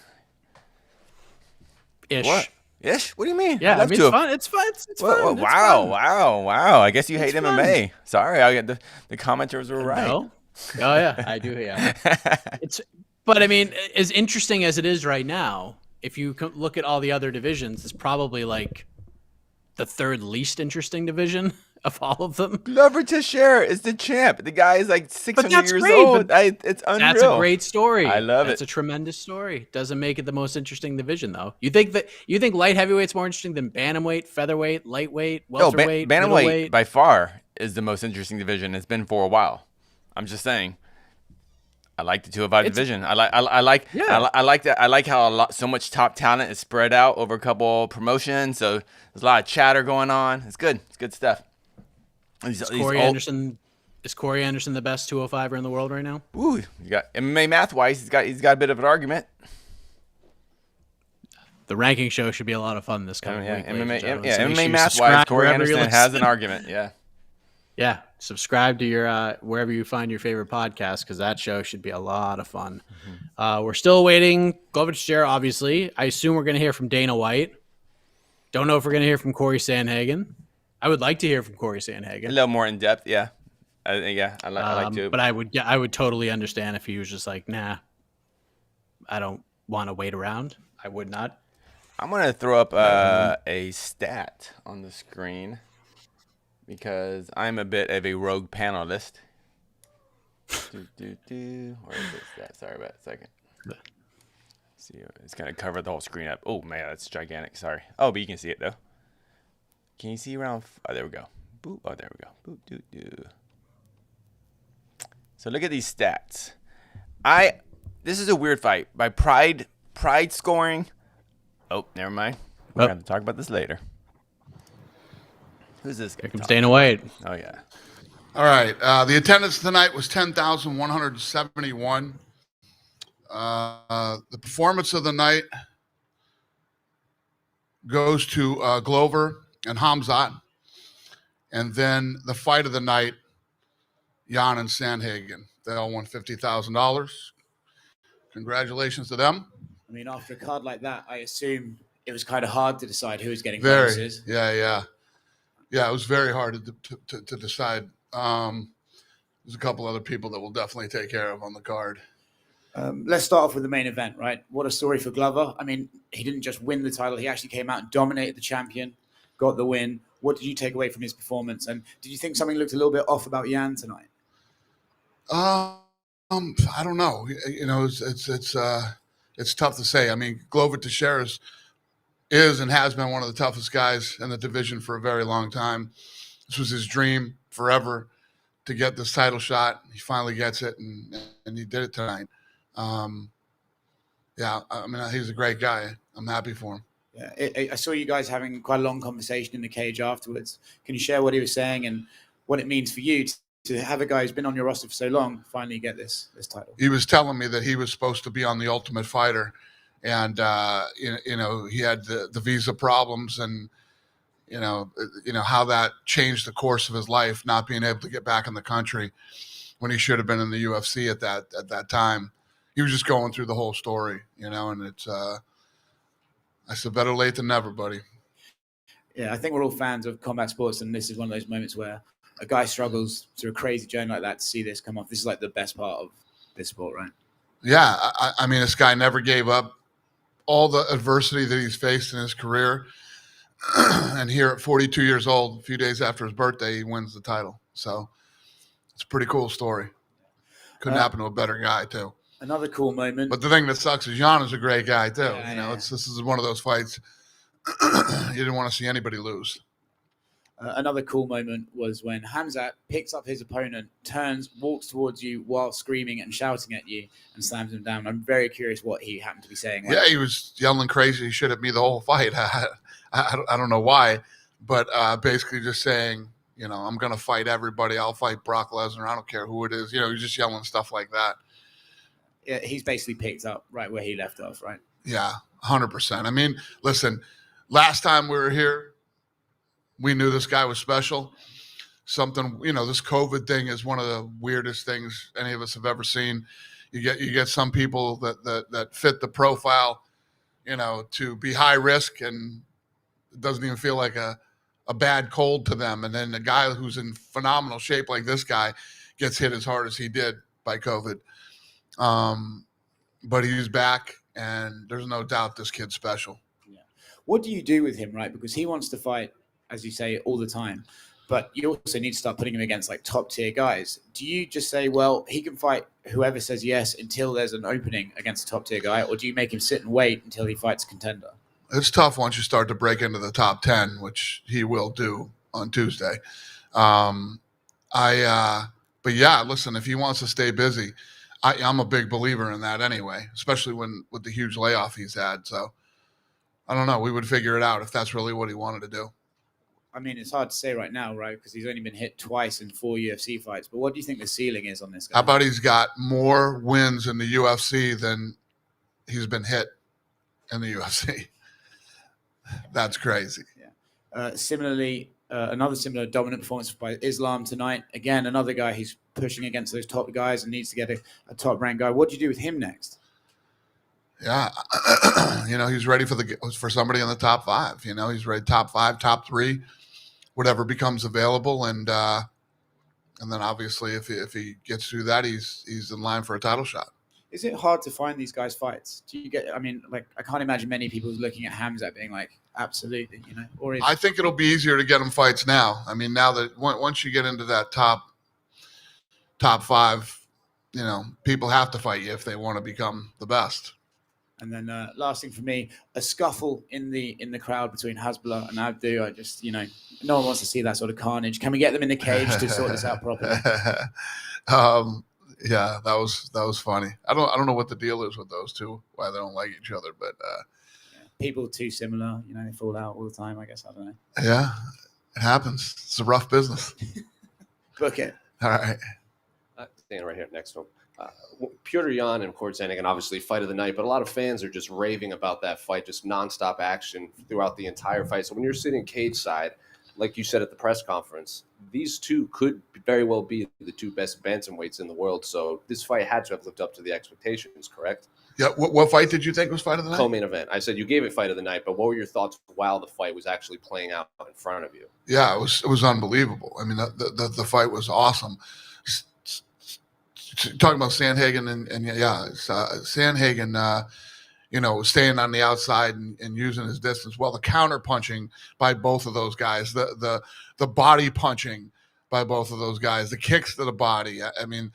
Ish. What? Ish? What do you mean? Yeah, I mean, it's fun. It's fun. It's fun. Wow. I guess you hate MMA. Sorry, I get the commenters were right. No. Oh yeah, I do. Yeah. But I mean, as interesting as it is right now, if you look at all the other divisions, it's probably like the 3rd least interesting division of all of them. Glover Teixeira is the champ. The guy is like 600 years old. It's unreal. That's a great story. I love it. That's a tremendous story. Doesn't make it the most interesting division though. You think light heavyweight's more interesting than bantamweight, featherweight, lightweight, welterweight, bantamweight by far is the most interesting division. It's been for a while. I'm just saying. I like the 205 division. I like that. I like how so much top talent is spread out over a couple promotions. So there's a lot of chatter going on. It's good. It's good stuff. Is Corey Anderson the best 205er in the world right now? Ooh, you got MMA math wise, he's got a bit of an argument. The ranking show should be a lot of fun this coming week. MMA math wise, Corey Anderson has an argument. Yeah. Subscribe to your wherever you find your favorite podcast because that show should be a lot of fun. Mm-hmm. We're still waiting. Glover Teixeira, obviously. I assume we're going to hear from Dana White. Don't know if we're going to hear from Corey Sandhagen. I would like to hear from Corey Sandhagen. A little more in depth, yeah. I like to. But I would totally understand if he was just like, nah, I don't want to wait around. I would not. I'm going to throw up a stat on the screen because I'm a bit of a rogue panelist. Where is this stat? Sorry about a second. See, it's going to cover the whole screen up. Oh, man, that's gigantic. Sorry. Oh, but you can see it, though. Can you see around? Oh, there we go. Boop. Oh, there we go. Boop. So look at these stats. This is a weird fight. By pride scoring. Oh, never mind. We're going to talk about this later. Who's this guy? Here comes Dana White. Oh, yeah. All right. The attendance tonight was 10,171. The performance of the night goes to Glover and Hamzat. And then the fight of the night, Jan and Sandhagen. They all won $50,000. Congratulations to them. I mean, after a card like that, I assume it was kind of hard to decide who was getting bonuses. bonuses. Yeah, it was very hard to decide. There's a couple other people that we'll definitely take care of on the card. Let's start off with the main event, right? What a story for Glover. I mean, he didn't just win the title. He actually came out and dominated the champion, got the win. What did you take away from his performance? And did you think something looked a little bit off about Jan tonight? I don't know. You know, it's tough to say. I mean, Glover Teixeira is and has been one of the toughest guys in the division for a very long time. This was his dream forever to get this title shot. He finally gets it, and he did it tonight. Yeah, I mean, he's a great guy. I'm happy for him. Yeah, I saw you guys having quite a long conversation in the cage afterwards. Can you share what he was saying and what it means for you to have a guy who's been on your roster for so long finally get this title? He was telling me that he was supposed to be on the Ultimate Fighter, and you know, he had the visa problems, and you know how that changed the course of his life, not being able to get back in the country when he should have been in the UFC at that time. He was just going through the whole story, you know, and it's I said, better late than never, buddy. Yeah, I think we're all fans of combat sports, and this is one of those moments where a guy struggles through a crazy journey like that to see this come off. This is like the best part of this sport, right? Yeah, I mean, this guy never gave up. All the adversity that he's faced in his career, and here at 42 years old, a few days after his birthday, he wins the title. So it's a pretty cool story. Couldn't happen to a better guy, too. Another cool moment. But the thing that sucks is Jan is a great guy, too. This is one of those fights you didn't want to see anybody lose. Another cool moment was when Khamzat picks up his opponent, turns, walks towards you while screaming and shouting at you and slams him down. I'm very curious what he happened to be saying. Yeah, he was yelling crazy shit at me the whole fight. I don't know why, but basically just saying, I'm going to fight everybody. I'll fight Brock Lesnar. I don't care who it is. He's just yelling stuff like that. Yeah, he's basically picked up right where he left off, right? Yeah, 100%. I mean, listen, last time we were here, we knew this guy was special. Something, this COVID thing is one of the weirdest things any of us have ever seen. You get some people that fit the profile, to be high risk, and it doesn't even feel like a bad cold to them. And then the guy who's in phenomenal shape like this guy gets hit as hard as he did by COVID. But he's back, and there's no doubt this kid's special. Yeah. What do you do with him, right? Because he wants to fight, as you say, all the time. But you also need to start putting him against like top tier guys. Do you just say, well, he can fight whoever says yes until there's an opening against a top tier guy? Or do you make him sit and wait until he fights a contender? It's tough once you start to break into the top 10, which he will do on Tuesday. But yeah, listen, if he wants to stay busy, I'm a big believer in that anyway, especially with the huge layoff he's had. So I don't know. We would figure it out if that's really what he wanted to do. I mean, it's hard to say right now, right? Because he's only been hit twice in 4 UFC fights. But what do you think the ceiling is on this guy? How about he's got more wins in the UFC than he's been hit in the UFC? That's crazy. Yeah. Similarly, another similar dominant performance by Islam tonight. Again, another guy who's pushing against those top guys and needs to get a top-ranked guy. What do you do with him next? Yeah, he's ready for somebody in the top 5. He's ready top 5, top 3, whatever becomes available, and then obviously if he gets through that, he's in line for a title shot. Is it hard to find these guys fights? Do you get? I mean, like I can't imagine many people looking at Khamzat being like, absolutely, Or I think it'll be easier to get him fights now. I mean, now that once you get into that top 5, people have to fight you if they want to become the best. And then last thing for me, a scuffle in the crowd between Hasbulla and Abdu. I just, no one wants to see that sort of carnage. Can we get them in the cage to sort this out properly? Yeah, that was funny. I don't know what the deal is with those two, why they don't like each other, but people too similar, they fall out all the time. I guess I don't know. Yeah, it happens. It's a rough business. Book it. All right. Standing right here next to him. Petr Yan and Kordzenigan, obviously fight of the night, but a lot of fans are just raving about that fight, just nonstop action throughout the entire fight. So when you're sitting cage side, like you said at the press conference, these two could very well be the two best bantamweights in the world. So this fight had to have lived up to the expectations, correct? Yeah. What fight did you think was fight of the night? Co-main event. I said you gave it fight of the night, but what were your thoughts while the fight was actually playing out in front of you? Yeah, it was unbelievable. I mean, the fight was awesome. Talking about Sandhagen and Sandhagen, staying on the outside and using his distance. Well, the counter punching by both of those guys, the body punching by both of those guys, the kicks to the body. I mean,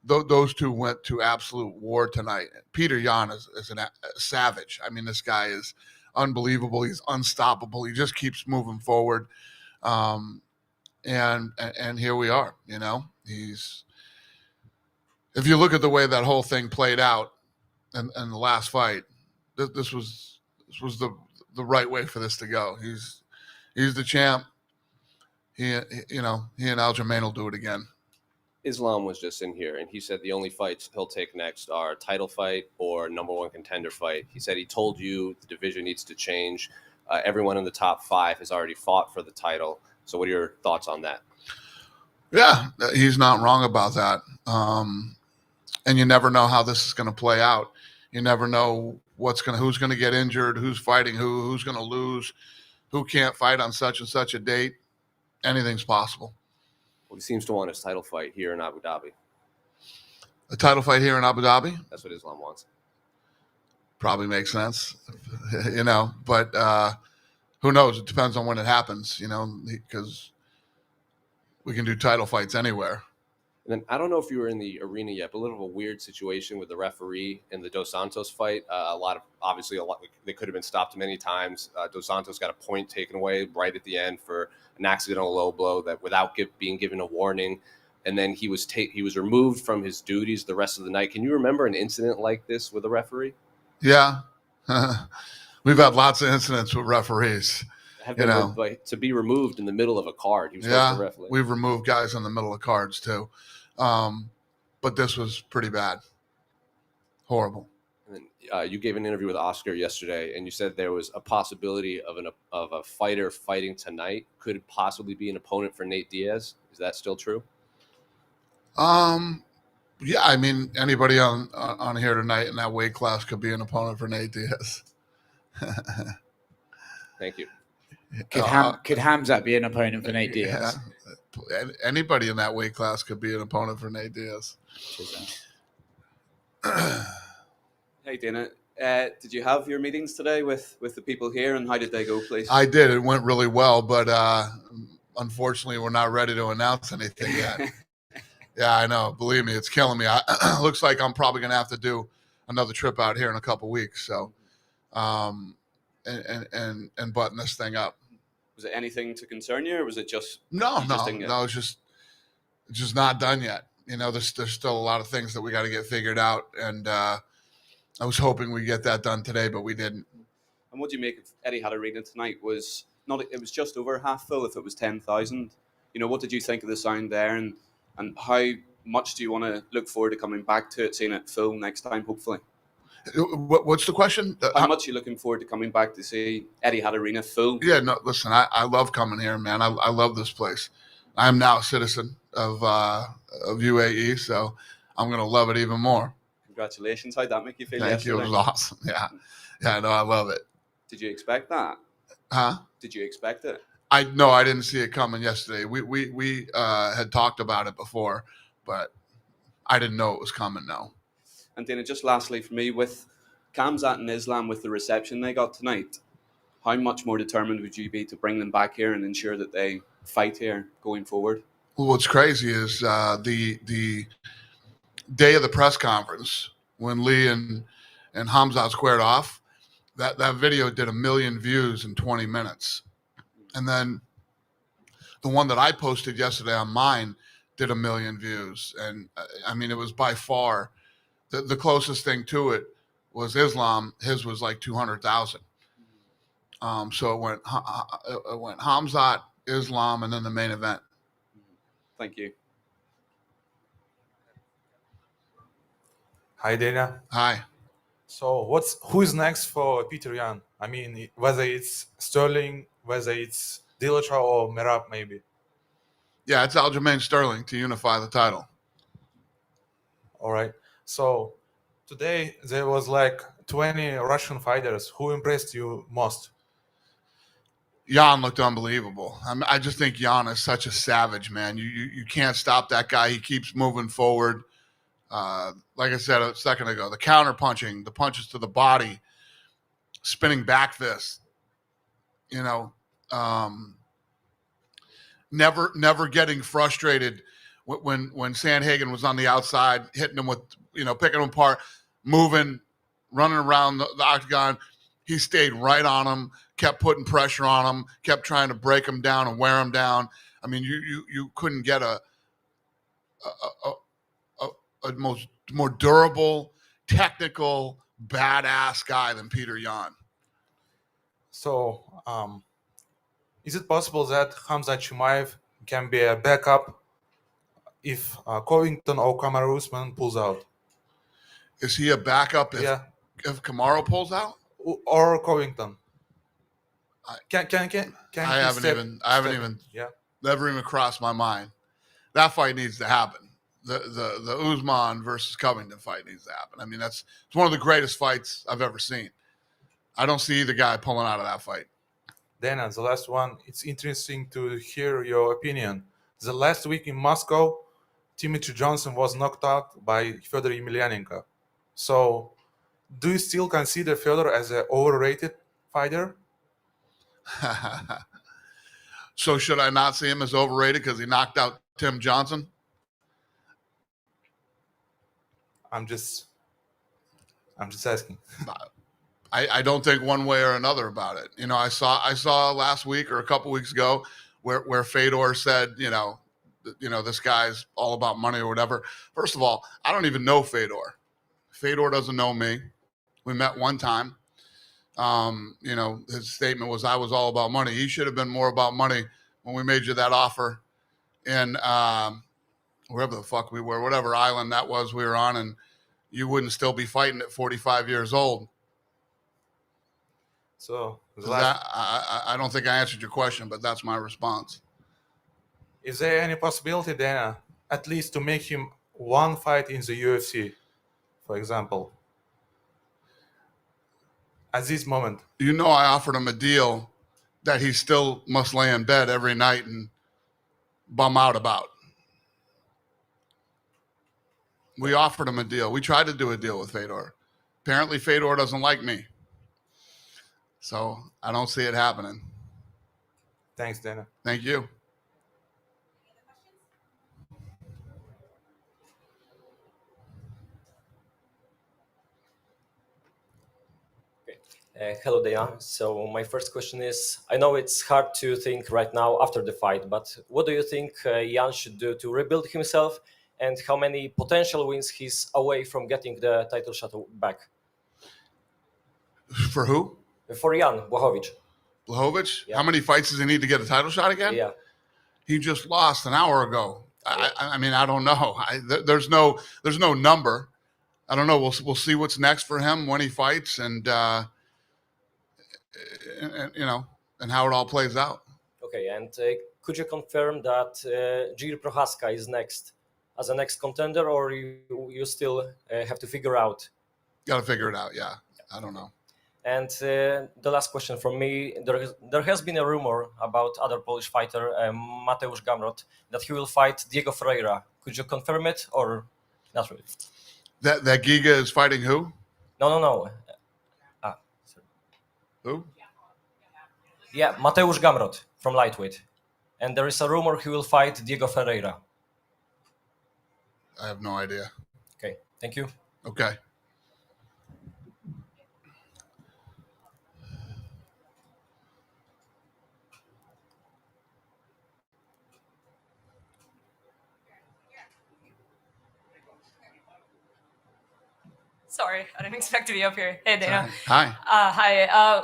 those two went to absolute war tonight. Petr Yan is a savage. I mean, this guy is unbelievable. He's unstoppable. He just keeps moving forward. And here we are. If you look at the way that whole thing played out in the last fight, this was the right way for this to go. He's the champ. He and Aljamain will do it again. Islam was just in here, and he said the only fights he'll take next are title fight or number 1 contender fight. He said he told you the division needs to change. Everyone in the top 5 has already fought for the title. So what are your thoughts on that? Yeah, he's not wrong about that. And you never know how this is going to play out. You never know who's going to get injured, who's fighting who's going to lose, who can't fight on such and such a date. Anything's possible. Well, he seems to want his title fight here in Abu Dhabi. A title fight here in Abu Dhabi? That's what Islam wants. Probably makes sense, but who knows? It depends on when it happens, because we can do title fights anywhere. And then I don't know if you were in the arena yet, but a little of a weird situation with the referee in the Dos Santos fight. They could have been stopped many times. Dos Santos got a point taken away right at the end for an accidental low blow that without being given a warning. And then he was removed from his duties the rest of the night. Can you remember an incident like this with a referee? Yeah. We've had lots of incidents with referees. To be removed in the middle of a card. He was supposed to ref. We've removed guys in the middle of cards too. But this was pretty bad. Horrible. And then you gave an interview with Oscar yesterday, and you said there was a possibility of a fighter fighting tonight could possibly be an opponent for Nate Diaz. Is that still true? Yeah, I mean, anybody on here tonight in that weight class could be an opponent for Nate Diaz. Thank you. Could Hamzat be an opponent for Nate Diaz? Yeah. Anybody in that weight class could be an opponent for Nate Diaz. Hey, Dana. Did you have your meetings today with the people here, and how did they go, please? I did. It went really well, but unfortunately, we're not ready to announce anything yet. Yeah, I know. Believe me, it's killing me. Looks like I'm probably going to have to do another trip out here in a couple weeks. So, and button this thing up. Was it anything to concern you, or was it just no? It's just not done yet. There's still a lot of things that we got to get figured out, and I was hoping we get that done today, but we didn't. And what do you make of Etihad Arena tonight? It was just over half full. If it was 10,000, what did you think of the sound there, and how much do you want to look forward to coming back to it, seeing it full next time, hopefully? What's the question? How much are you looking forward to coming back to see Etihad Arena full? Yeah, no, listen, I love coming here, man. I love this place. I'm now a citizen of UAE, so I'm going to love it even more. Congratulations. How'd that make you feel? Thank you. It was awesome. Yeah, no, I love it. Did you expect that? Huh? Did you expect it? I didn't see it coming yesterday. We had talked about it before, but I didn't know it was coming. No. And then just lastly for me, with Khamzat and Islam, with the reception they got tonight, how much more determined would you be to bring them back here and ensure that they fight here going forward? Well, what's crazy is the day of the press conference when Lee and Khamzat squared off, that video did 1 million views in 20 minutes. And then the one that I posted yesterday on mine did 1 million views. And I mean, it was by far the closest thing to it was Islam. His was like 200,000. So it went Khamzat, Islam, and then the main event. Thank you. Hi, Dana. Hi. So who is next for Peter Yan? I mean, whether it's Sterling, whether it's Dillashaw or Merab, maybe. Yeah, it's Aljamain Sterling to unify the title. All right. So today there was like 20 Russian fighters. Who impressed you most? Yan looked unbelievable. I just think Yan is such a savage, man. You can't stop that guy. He keeps moving forward. Like I said a second ago, the counter punching, the punches to the body, spinning back fist, never getting frustrated when Sandhagen was on the outside, hitting him with, picking him apart, moving, running around the octagon. He stayed right on him, kept putting pressure on him, kept trying to break him down and wear him down. I mean, you couldn't get a more durable, technical, badass guy than Peter Yan. So, is it possible that Khamzat Chimaev can be a backup if Covington or Kamaru Usman pulls out? Is he a backup if Kamaru pulls out? Or Covington? Can I haven't even never even crossed my mind. That fight needs to happen. The Usman versus Covington fight needs to happen. I mean, it's one of the greatest fights I've ever seen. I don't see either guy pulling out of that fight. Dana, the last one, it's interesting to hear your opinion. The last week in Moscow, Timothy Johnson was knocked out by Fedor Emelianenko. So, do you still consider Fedor as an overrated fighter? So should I not see him as overrated because he knocked out Tim Johnson? I'm just asking. I don't think one way or another about it. You know, I saw last week or a couple weeks ago where Fedor said, this guy's all about money or whatever. First of all, I don't even know Fedor. Fedor doesn't know me. We met one time. His statement was, I was all about money. He should have been more about money when we made you that offer in wherever the fuck we were, whatever island that was we were on, and you wouldn't still be fighting at 45 years old. So I don't think I answered your question, but that's my response. Is there any possibility then, at least to make him one fight in the UFC, for example? At this moment. I offered him a deal that he still must lay in bed every night and bum out about. We offered him a deal. We tried to do a deal with Fedor. Apparently, Fedor doesn't like me. So I don't see it happening. Thanks, Dana. Thank you. Hello, Dana. So my first question is, I know it's hard to think right now after the fight, but what do you think Jan should do to rebuild himself, and how many potential wins he's away from getting the title shot back? For who? For Jan Blachowicz. Blachowicz? Yeah. How many fights does he need to get a title shot again? Yeah. He just lost an hour ago. I mean, I don't know. There's no number. I don't know. We'll see what's next for him when he fights, and how it all plays out. Okay, and could you confirm that Jiri Prochazka is next as a next contender, or you still have to figure out? Got to figure it out. Yeah, I don't know. And the last question from me, there has been a rumor about other Polish fighter, Mateusz Gamrot, that he will fight Diego Ferreira. Could you confirm it or not really? That Giga is fighting who? No. Who? Yeah, Mateusz Gamrot from lightweight. And there is a rumor he will fight Diego Ferreira. I have no idea. Okay, thank you. Okay. Sorry, I didn't expect to be up here. Hey, Dana. Hi. Hi.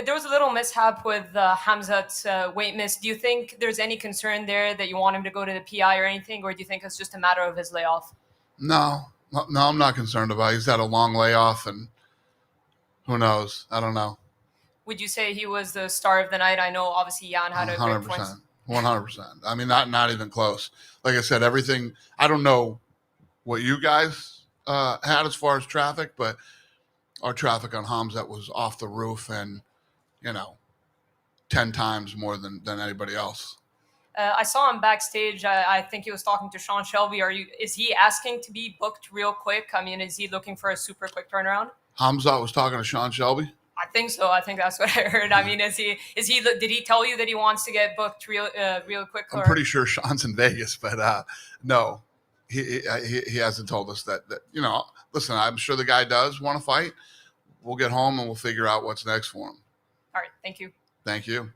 There was a little mishap with Khamzat's weight miss. Do you think there's any concern there that you want him to go to the PI or anything, or do you think it's just a matter of his layoff? No, I'm not concerned about it. He's had a long layoff, and who knows? I don't know. Would you say he was the star of the night? I know, obviously, Jan had a great point. 100%. I mean, not even close. Like I said, everything. I don't know what you guys had as far as traffic, but our traffic on Khamzat was off the roof, and 10 times more than anybody else. I saw him backstage. I think he was talking to Sean Shelby. Is he asking to be booked real quick? I mean, is he looking for a super quick turnaround? Khamzat was talking to Sean Shelby? I think so. I think that's what I heard. I mean, did he tell you that he wants to get booked real quick? I'm pretty sure Sean's in Vegas, but no, he hasn't told us that. Listen, I'm sure the guy does want to fight. We'll get home and we'll figure out what's next for him. All right. Thank you. Thank you.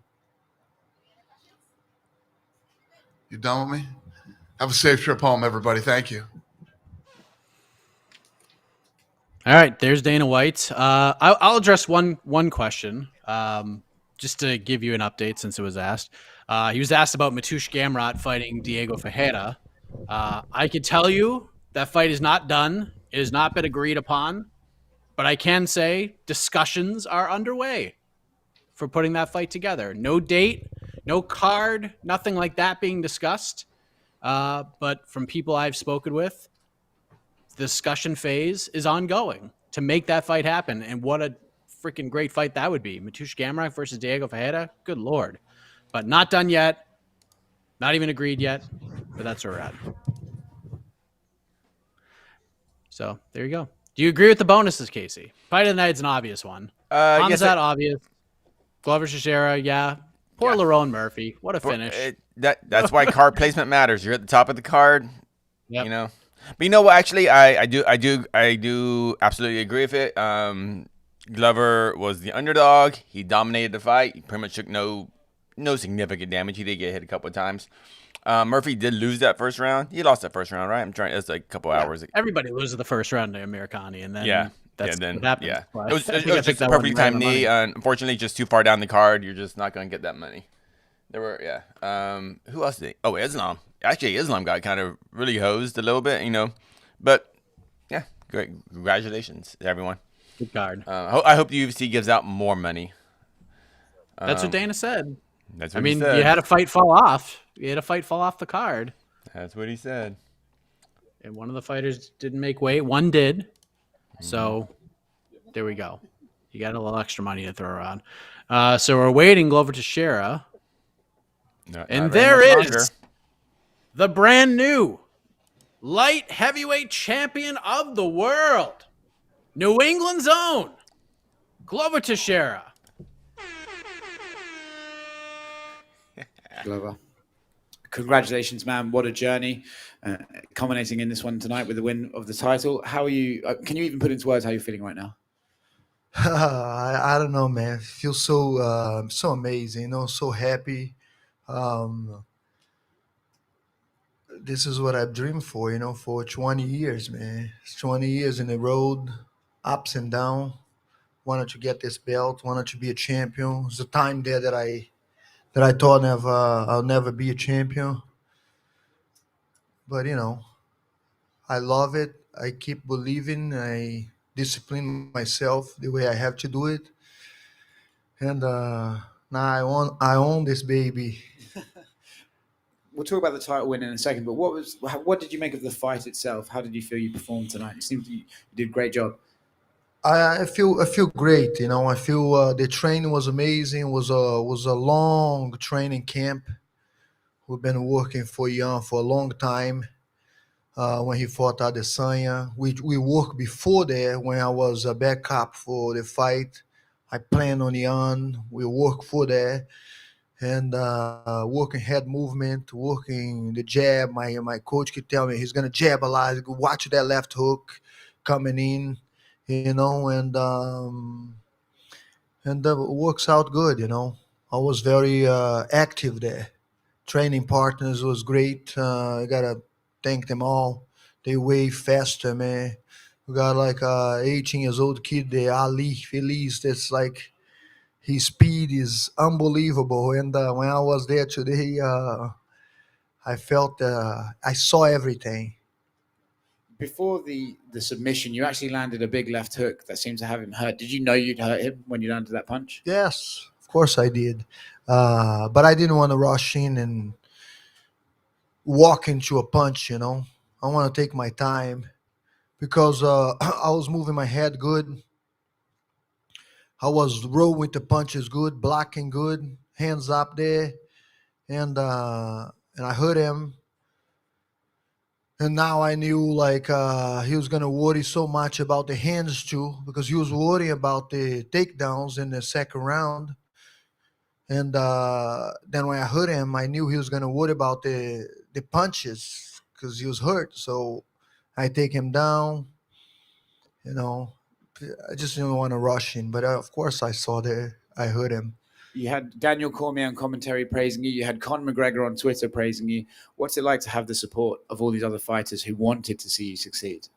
You done with me? Have a safe trip home, everybody. Thank you. All right, there's Dana White. I'll address one question, just to give you an update since it was asked. He was asked about Mateusz Gamrot fighting Diego Ferreira. I can tell you that fight is not done. It has not been agreed upon, but I can say discussions are underway for putting that fight together. No date, no card, nothing like that being discussed. But from people I've spoken with, the discussion phase is ongoing to make that fight happen. And what a freaking great fight that would be. Mateusz Gamrot versus Diego Ferreira. Good Lord. But not done yet. Not even agreed yet. But that's where we're at. So there you go. Do you agree with the bonuses, Casey? Fight of the night's an obvious one. Yes, obvious. Glover Teixeira, yeah. Poor Lerone Murphy. What a finish. That's why card placement matters. You're at the top of the card, yep. you know. But you know what? Actually, I do absolutely agree with it. Glover was the underdog. He dominated the fight. He pretty much took no significant damage. He did get hit a couple of times. Murphy did lose that first round. He lost that first round, right? I'm trying. It's like a couple hours. Everybody loses the first round to Amirkhani, and then that's what happens. Yeah. But It was just a perfectly timed knee. Unfortunately, just too far down the card. You're just not going to get that money. There were who else did? Oh, Islam. Actually, Islam got kind of really hosed a little bit, you know. But yeah, great. Congratulations to everyone. Good card. I hope the UFC gives out more money. That's what Dana said. That's what he said. You had a fight fall off. You had a fight fall off the card. That's what he said. And one of the fighters didn't make weight. One did. So there we go. You got a little extra money to throw around. So we're waiting Glover Teixeira. And there is the brand new light heavyweight champion of the world. New England's own Glover Teixeira. Glover, congratulations, man. What a journey. Culminating in this one tonight with the win of the title. How are you? Can you even put into words how you're feeling right now? I don't know, man. I feel so amazing, you know, so happy. This is what I've dreamed for, you know, for 20 years, man. It's 20 years in the road, ups and downs. Wanted to get this belt, wanted to be a champion. It was a time there that I thought I'll never be a champion. But, you know, I love it. I keep believing. I discipline myself the way I have to do it. And now I own this baby. We'll talk about the title win in a second, but what did you make of the fight itself? How did you feel you performed tonight? It seemed you did a great job. I feel great, you know. I feel the training was amazing. It was a long training camp. We've been working for Jan for a long time. When he fought Adesanya, we worked before there when I was a backup for the fight. I planned on Jan. We worked for that. And working head movement, working the jab. My coach could tell me he's gonna jab a lot. Watch that left hook coming in, you know, and it works out good, you know. I was very active there. Training partners was great. I gotta thank them all. They way faster, man. We got like 18 years old kid there, Ali Feliz. That's like. His speed is unbelievable, and when I was there today, I felt I saw everything. Before the submission, you actually landed a big left hook that seemed to have him hurt. Did you know you'd hurt him when you landed that punch? Yes, of course I did, but I didn't want to rush in and walk into a punch. You know, I want to take my time because I was moving my head good. I was rolling with the punches good, blocking good, hands up there, and I hurt him. And now I knew like he was gonna worry so much about the hands too, because he was worrying about the takedowns in the second round. And then when I hurt him, I knew he was gonna worry about the punches because he was hurt. So I take him down, you know. I just didn't want to rush in, but of course I saw that I heard him. You had Daniel Cormier on commentary praising you. You had Conor McGregor on Twitter praising you. What's it like to have the support of all these other fighters who wanted to see you succeed?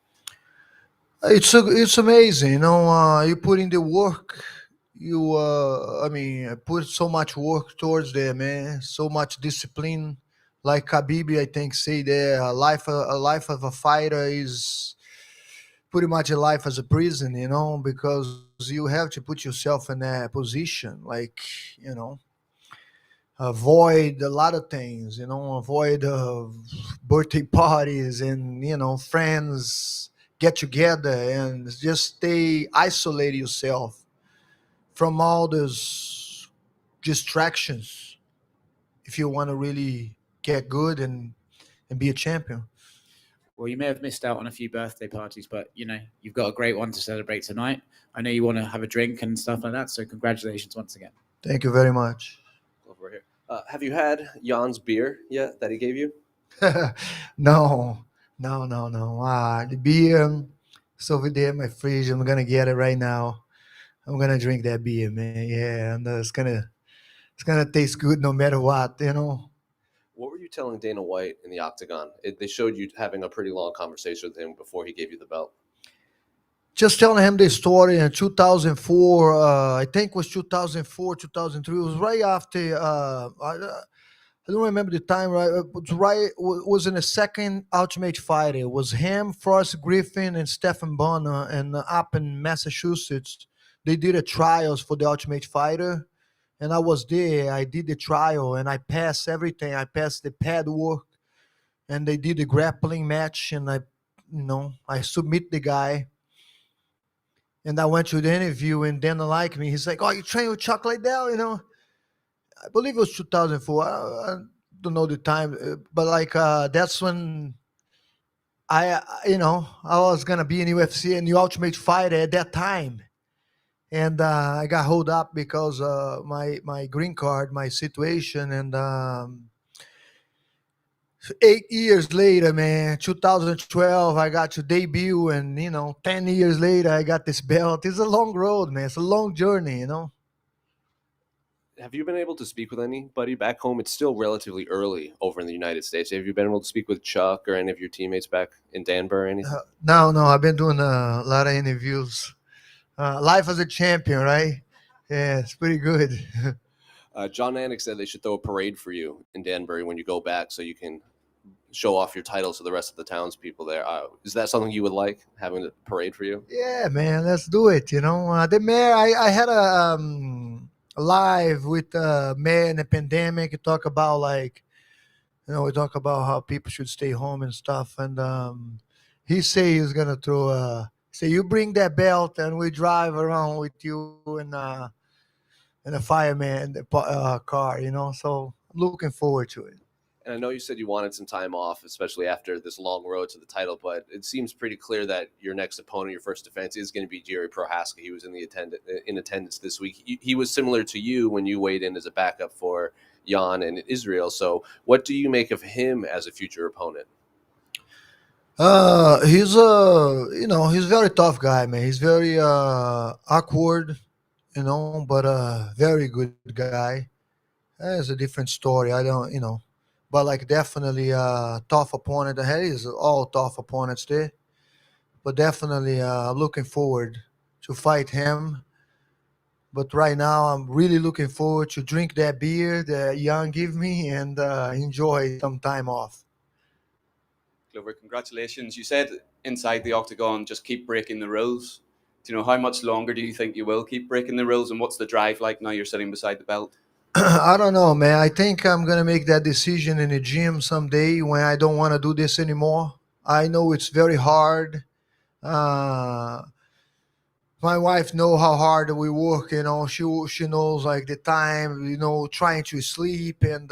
It's amazing, you know. You put in the work. I put so much work towards there, man. So much discipline. Like Khabib, I think, say there, a life of a fighter is pretty much a life as a prison, you know, because you have to put yourself in that position, like, you know, avoid a lot of things, you know, avoid birthday parties and, you know, friends get together and just isolate yourself from all those distractions if you want to really get good and be a champion. Well, you may have missed out on a few birthday parties, but you've got a great one to celebrate tonight. I know you want to have a drink and stuff like that, so congratulations once again. Thank you very much. Over here. Have you had Jan's beer yet that he gave you? No. The beer is over there in my fridge. I'm gonna get it right now. I'm gonna drink that beer, man. Yeah, and it's gonna taste good no matter what, What were you telling Dana White in the octagon? They showed you having a pretty long conversation with him before he gave you the belt. Just telling him the story in 2004. I think it was 2004, 2003. It was right after. I don't remember the time. Right, it was in the second Ultimate Fighter. It was him, Forrest Griffin, and Stephen Bonner, and up in Massachusetts, they did a trials for the Ultimate Fighter. And I was there. I did the trial, and I passed everything. I passed the pad work, and they did the grappling match, and I submit the guy. And I went to the interview, and Dana liked me. He's like, "Oh, you train with Chuck Liddell?" I believe it was 2004. I don't know the time, but that's when I was gonna be in UFC and the Ultimate Fighter at that time. And I got hold up because my green card, my situation, and 8 years later, man, 2012, I got to debut, and 10 years later, I got this belt. It's a long road, man. It's a long journey, Have you been able to speak with anybody back home? It's still relatively early over in the United States. Have you been able to speak with Chuck or any of your teammates back in Denver or anything? No. I've been doing a lot of interviews. Life as a champion, right? Yeah, it's pretty good. John Anik said they should throw a parade for you in Danbury when you go back so you can show off your titles to the rest of the townspeople there. Is that something you would like, having a parade for you? Yeah, man, let's do it. The mayor, I had a live with the mayor in the pandemic. We talk about we talk about how people should stay home and stuff. And he say he's gonna throw say you bring that belt and we drive around with you in a fireman car. So I'm looking forward to it. And I know you said you wanted some time off, especially after this long road to the title, but it seems pretty clear that your next opponent, your first defense, is going to be Jiri Prohaska. He was in attendance this week. He was similar to you when you weighed in as a backup for Jan in Israel. So what do you make of him as a future opponent? He's he's a very tough guy, man. He's very awkward, but very good guy. That's a different story. I don't, but definitely a tough opponent. Ahead is all tough opponents there, but definitely looking forward to fight him. But right now, I'm really looking forward to drink that beer that Jan gave me and enjoy some time off. Glover, congratulations. You said inside the octagon, just keep breaking the rules. How much longer do you think you will keep breaking the rules, and what's the drive like now you're sitting beside the belt? I don't know, man. I think I'm going to make that decision in the gym someday when I don't want to do this anymore. I know it's very hard. My wife knows how hard we work, she knows the time, trying to sleep and,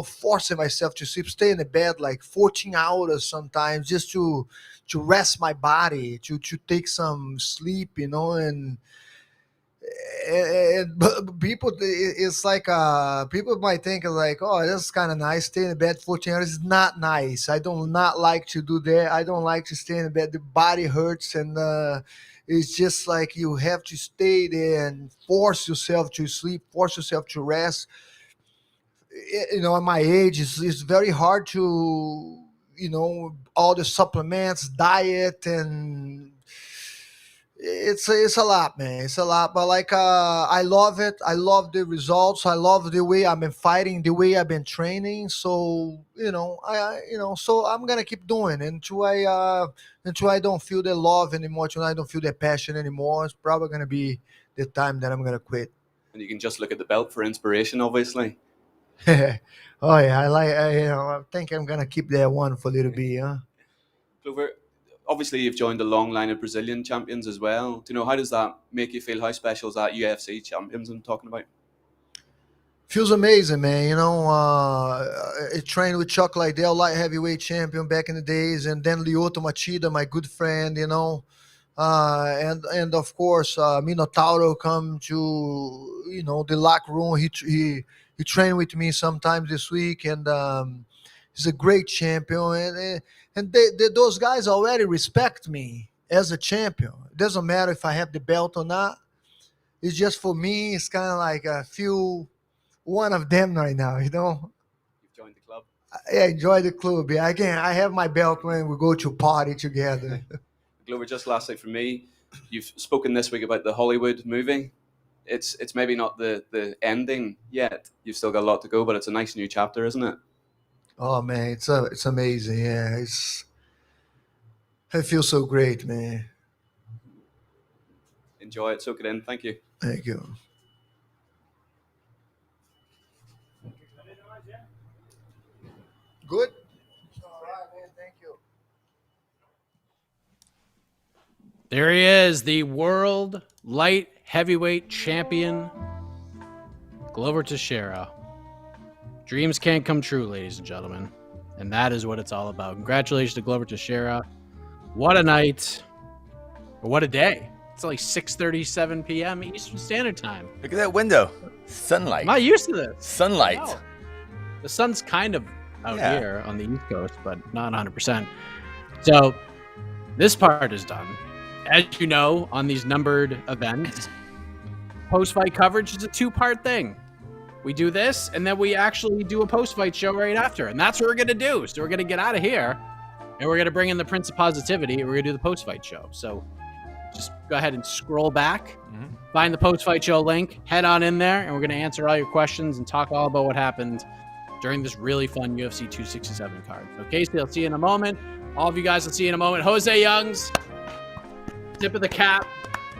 forcing myself to sleep, stay in the bed 14 hours sometimes just to rest my body, to take some sleep, and but people, it's people might think oh, that's kind of nice, stay in the bed 14 hours. It's not nice. I do not like to do that. I don't like to stay in the bed. The body hurts, and it's just you have to stay there and force yourself to sleep, force yourself to rest. At my age, it's very hard to all the supplements, diet, and it's a lot, man. It's a lot, but I love it. I love the results. I love the way I've been fighting, the way I've been training. So so I'm gonna keep doing until I don't feel the love anymore. Until I don't feel the passion anymore. It's probably gonna be the time that I'm gonna quit. And you can just look at the belt for inspiration, obviously. Oh yeah, I think I'm gonna keep that one for a little bit, huh? Glover, obviously you've joined a long line of Brazilian champions as well. How does that make you feel? How special is that UFC champions I'm talking about? Feels amazing, man. trained with Chuck Liddell, light heavyweight champion back in the days, and then Lyoto Machida, my good friend, you know. And of course, Minotauro come to, you know, the locker room. He trained with me sometimes this week, and he's a great champion. And those guys already respect me as a champion. It doesn't matter if I have the belt or not. It's just for me, it's kind of like I feel one of them right now, you know. You've joined the club. I enjoy the club. Yeah, I have my belt when we go to party together. Glover, just lastly from me, you've spoken this week about the Hollywood movie. It's maybe not the ending yet. You've still got a lot to go, but it's a nice new chapter, isn't it? Oh man, it's amazing. Yeah, I feel so great, man. Enjoy it, soak it in. Thank you. Thank you. Good. All right, man. Thank you. There he is, the world light heavyweight champion, Glover Teixeira. Dreams can't come true, ladies and gentlemen. And that is what it's all about. Congratulations to Glover Teixeira. What a night. Or what a day. It's like 6:37 p.m. Eastern Standard Time. Look at that window. Sunlight. I'm not used to this. Sunlight. No. The sun's kind of out here on the East Coast, but not 100%. So this part is done. As you know, on these numbered events, post-fight coverage is a two-part thing. We do this, and then we actually do a post-fight show right after. And that's what we're going to do. So we're going to get out of here, and we're going to bring in the Prince of Positivity, and we're going to do the post-fight show. So just go ahead and scroll back, find the post-fight show link, head on in there, and we're going to answer all your questions and talk all about what happened during this really fun UFC 267 card. So Casey, I'll see you in a moment. All of you guys will see you in a moment. Jose Youngs, tip of the cap.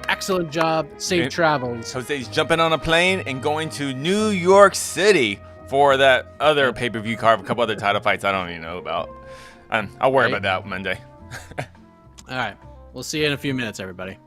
Excellent job. Safe travels. Jose's jumping on a plane and going to New York City for that other pay-per-view card, a couple other title fights I don't even know about. I'll worry about that Monday. All right. We'll see you in a few minutes, everybody.